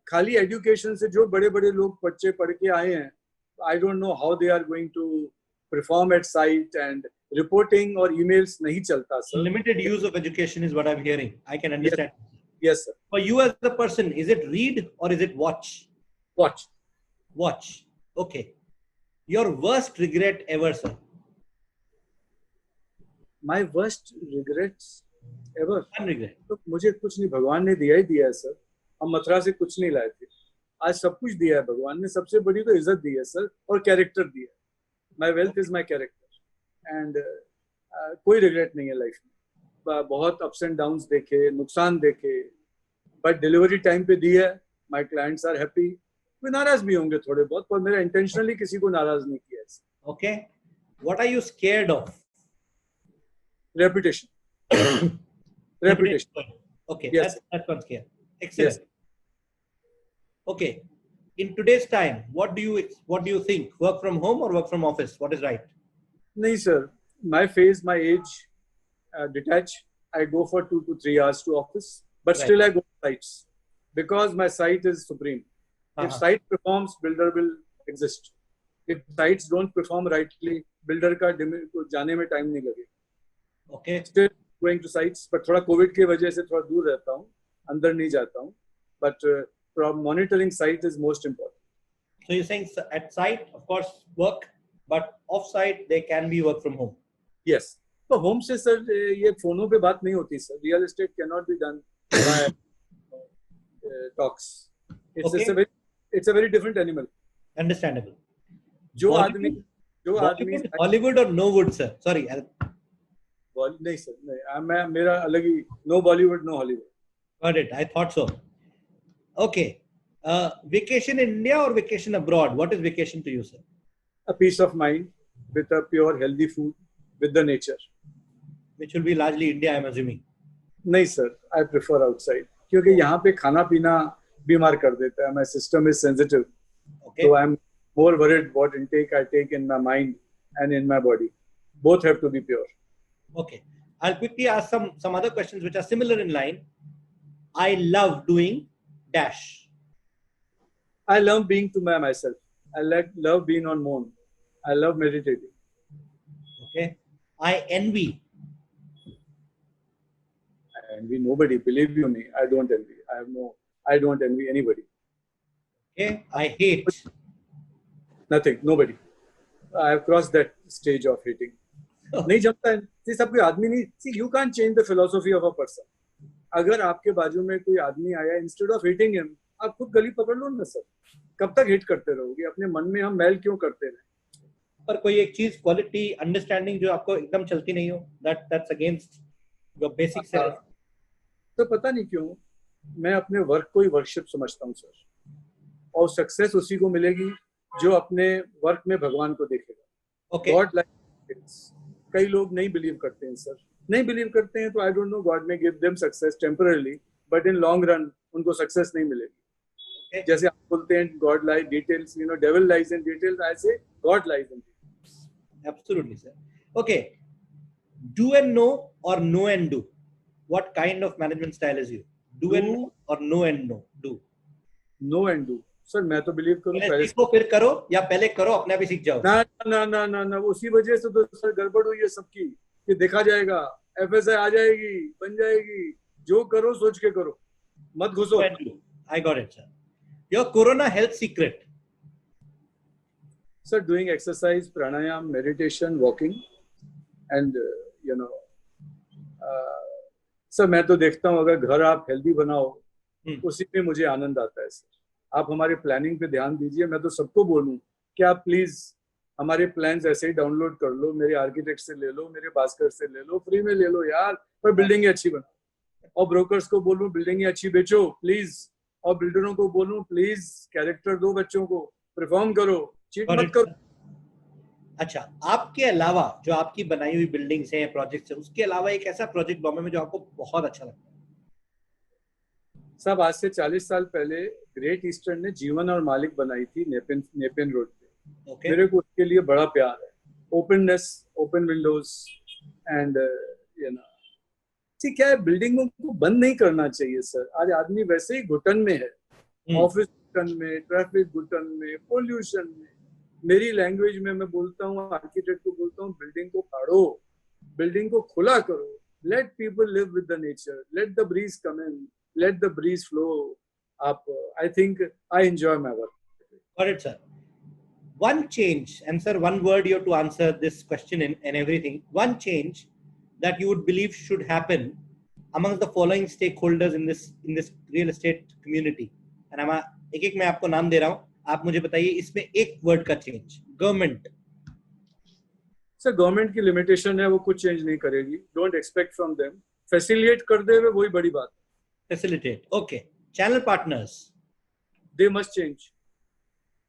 खाली एजुकेशन से जो बड़े बड़े लोग बच्चे पढ़ के आए हैं, I don't know how they are going to perform at site and reporting और ईमेल्स नहीं चलता sir. Limited use of education is what I'm hearing. I can understand. Yes sir. For you as a person, is it read or is it watch? Watch. Okay. Your worst regret ever, sir? My worst regrets ever? One regret. तो मुझे कुछ नहीं, भगवान ने दिया ही दिया है sir. हम मथुरा से कुछ नहीं लाए थे, आज सब कुछ दिया है भगवान ने. सबसे बड़ी तो इज्जत दी है सर और कैरेक्टर दिया है. My wealth is my character and कोई रिग्रेट नहीं है लाइफ में. बहुत अप्स एंड डाउन्स देखे, नुकसान देखे, बट डिलीवरी टाइम पे दी है. My clients are happy. वे नाराज भी होंगे थोड़े बहुत, पर मेरा इंटेंशनली किसी को नाराज नहीं किया है. Okay. What are you scared of? Reputation. Okay. Yes. That's one scare. Excellent. Yes. Okay. In today's time, what do you think? Work from home or work from office? What is right? नहीं sir, my phase, my age, detach. I go for 2 to 3 hours to office, but Right. still I go to sites because my site is supreme. If site performs, builder will exist. If sites don't perform rightly, builder का जाने में time नहीं लगेगा. Okay. Still going to sites, but थोड़ा COVID की वजह से थोड़ा दूर रहता हूँ, अंदर नहीं जाता हूँ. But monitoring site is most important. So you're saying at site, of course, work, but off site they can be work from home. Yes. तो होम से सर ये फोनों पे बात नहीं होती sir. Real estate can not be done by talks. It's a very different animal. Understandable. जो आदमी Hollywood or no wood, sir? Sorry. नहीं सर नहीं. मैं मेरा अलग ही no Bollywood no Hollywood. Got it. I thought so. Okay. Vacation in India or vacation abroad? What is vacation to you, sir? A peace of mind with a pure healthy food with the nature. Which will be largely India, I'm assuming. नहीं sir. I prefer outside. क्योंकि यहाँ पे खाना पीना बीमार कर देता है. My system is sensitive. Okay. So I'm more worried what intake I take in my mind and in my body. Both have to be pure. Okay. I'll quickly ask some other questions which are similar in line. I love doing dash. I love being to myself. I love being on moon. I love meditating. Okay. I envy. I envy nobody. Believe you me, I don't envy. I don't envy anybody. Okay. I hate. Nothing. Nobody. I have crossed that stage of hating. नहीं जमता है. See, सब कोई आदमी नहीं. See, you can't change the philosophy of a person. अगर आपके बाजू में कोई आदमी आया, instead of hating him, आप खुद गली पकड़ लो ना सर. कब तक हिट करते रहोगे? अपने मन में हम मैल क्यों करते रहे? पर कोई एक चीज क्वालिटी अंडरस्टैंडिंग जो आपको एकदम चलती नहीं हो, that's against your basic self. तो पता नहीं क्यों मैं अपने वर्क को ही वर्कशिप समझता हूँ सर. और सक्सेस उसी को मिलेगी जो अपने वर्क में भगवान को देखेगा. Okay. गॉड लाइक कई लोग नहीं बिलीव करते हैं सर. नहीं बिलीव करते हैं तो I don't know, God may give them success temporarily, but in long run उनको सक्सेस नहीं मिलेगी. Okay. जैसे आप बोलते हैं God lies details, you know, devil lies in details, I say God lies in details. Absolutely, sir. Okay. Do and know or know and do? What kind of management style is you? Do and know or know and know? Do. Know and do. Sir मैं तो believe करूँ पहले पहले सीखो फिर करो, या पहले करो अपने आप ही सीख जाओ? ना ना ना ना ना. उसी वजह से तो सर गड़बड़ हुई है सबकी कि देखा जाएगा, एफएसआई आ जाएगी, बन जाएगी. जो करो सोच के करो, मत घुसो. Do and do. I got it, sir. Your Corona health secret? Sir, doing exercise, pranayam, meditation, walking, and sir मैं तो देखता हूँ अगर घर आप हेल्दी बनाओ उसी में मुझे आनंद आता है सर. आप हमारे प्लानिंग पे ध्यान दीजिए. मैं तो सबको बोलूँ कि आप प्लीज हमारे प्लान्स ऐसे ही डाउनलोड कर लो, मेरे आर्किटेक्ट से ले लो, मेरे भास्कर से ले लो, फ्री में ले लो यार, पर बिल्डिंगें अच्छी बनाओ. और ब्रोकर्स को बोलूँ बिल्डिंगें अच्छी बेचो प्लीज. और बिल्डरों को बोलूँ प्लीज कैरेक्टर दो बच्चों को, परफॉर्म करो, चीट मत करो. अच्छा, आपके अलावा जो आपकी बनाई हुई बिल्डिंग्स हैं, प्रोजेक्ट्स हैं, उसके अलावा एक ऐसा प्रोजेक्ट बॉम्बे में जो आपको बहुत अच्छा लगता है? साहब आज से 40 साल पहले ग्रेट ईस्टर्न ने जीवन और मालिक बनाई थी नेपियन रोड पे. Okay. मेरे को उसके लिए बड़ा प्यार है. ओपननेस, ओपन विंडोज एंड क्या है, बिल्डिंगों को बंद नहीं करना चाहिए सर. आज आदमी वैसे ही घुटन में है, ऑफिस घुटन में, ट्रैफिक घुटन में, पोल्यूशन में. मेरी लैंग्वेज में मैं बोलता हूँ, आर्किटेक्ट को बोलता हूँ, बिल्डिंग को फाड़ो, बिल्डिंग को खुला करो. Let people live with the nature, let the breeze come in, let the breeze flow up. I think I enjoy my work. Got it, sir. One change, and sir, one word you have to answer this question and everything. One change that you would believe should happen amongst the following stakeholders in this real estate community. And I'm एक मैं आपको नाम दे रहा हूँ, आप मुझे बताइए इसमें एक वर्ड का चेंज. गवर्नमेंट. सर गवर्नमेंट की लिमिटेशन है, वो कुछ चेंज नहीं करेगी. Don't expect from them. Facilitate कर दे वही बड़ी बात. Facilitate. Okay. Channel partners. They must change.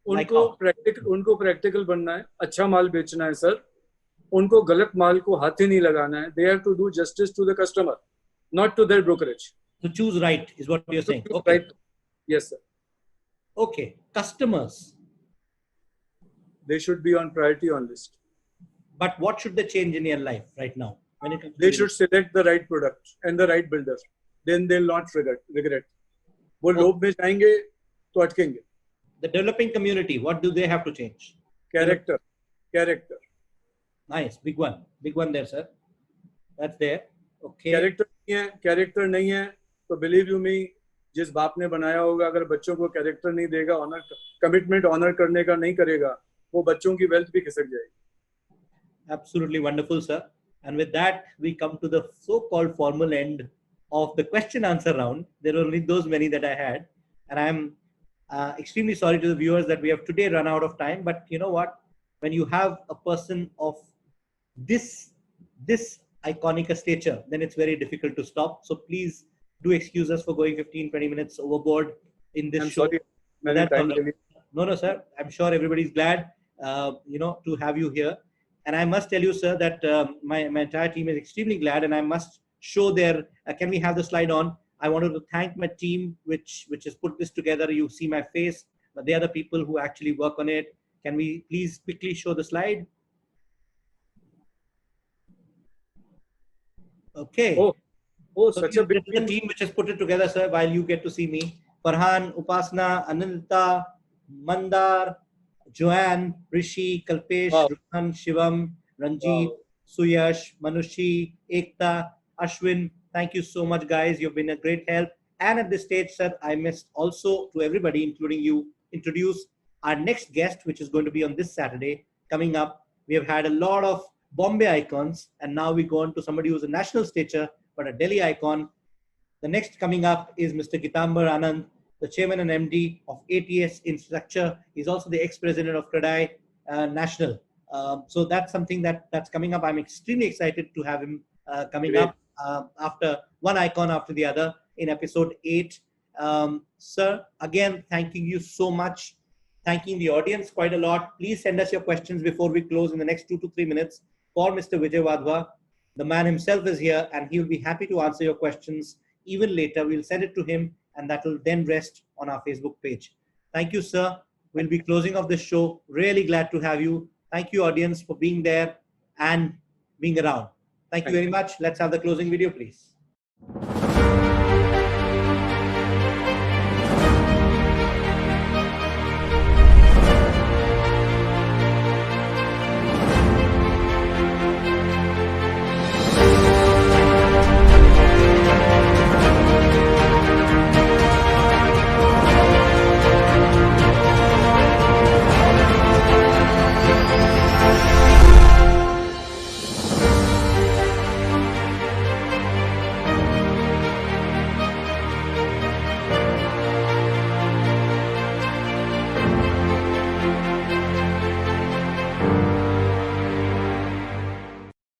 उनको प्रैक्टिकल बनना है, अच्छा माल बेचना है सर. उनको गलत माल को हाथ ही नहीं लगाना है. They have to do justice to the customer, not to their brokerage. To choose right is what you're saying. Okay. Right. Yes, sir. Okay. Customers. They should be on priority on list. But what should they change in your life right now? when it comes They to should select the right product and the right builder. Then they'll not regret. वो लोभ में जाएंगे तो अटकेंगे. the developing community? What do they have to change? Character. Nice, big one there, sir. That's there. Okay. Character नहीं है तो believe you me, जिस बाप ने बनाया होगा अगर बच्चों को कैरेक्टर नहीं देगा, ऑनर कमिटमेंट ऑनर करने का नहीं करेगा, वो बच्चों की वेल्थ भी खिसक जाएगी. Absolutely wonderful, sir. And with that, we come to the so-called formal end of the question answer round. There are only those many that I had, and I'm extremely sorry to the viewers that we have today run out of time. But you know what? When you have a person of this iconic a stature, then it's very difficult to stop. So please do excuse us for going 15-20 minutes overboard in this show. Sorry. No, sir. I'm sure everybody's glad, to have you here. And I must tell you, sir, that my entire team is extremely glad, and I must show their. Can we have the slide on? I wanted to thank my team, which has put this together. You see my face, but they are the people who actually work on it. Can we please quickly show the slide? Okay. Oh, So such a big the team which has put it together, sir. While you get to see me, Farhan, Upasna, Anilta, Mandar, Joanne, Rishi, Kalpesh, Wow. Rohan, Shivam, Ranjit, Suyash, Manushi, Ekta, Ashwin. Thank you so much, guys. You've been a great help. And at this stage, sir, I must also, to everybody, including you, introduce our next guest, which is going to be on this Saturday coming up. We have had a lot of Bombay icons, and now we go on to somebody who's a national stature, but a Delhi icon. The next coming up is Mr. Gitambar Anand, the chairman and MD of ATS Infrastructure. He's also the ex-president of CREDAI National. So that's something that's coming up. I'm extremely excited to have him coming Great. up after one icon after the other in episode 8. Sir, again, thanking you so much. Thanking the audience quite a lot. Please send us your questions before we close in the next 2 to 3 minutes for Mr. Vijay Wadhwa. The man himself is here, and he will be happy to answer your questions even later. We'll send it to him, and that will then rest on our Facebook page. Thank you, sir. We'll be closing off this show. Really glad to have you. Thank you, audience, for being there and being around. Thank you very much. Let's have the closing video, please.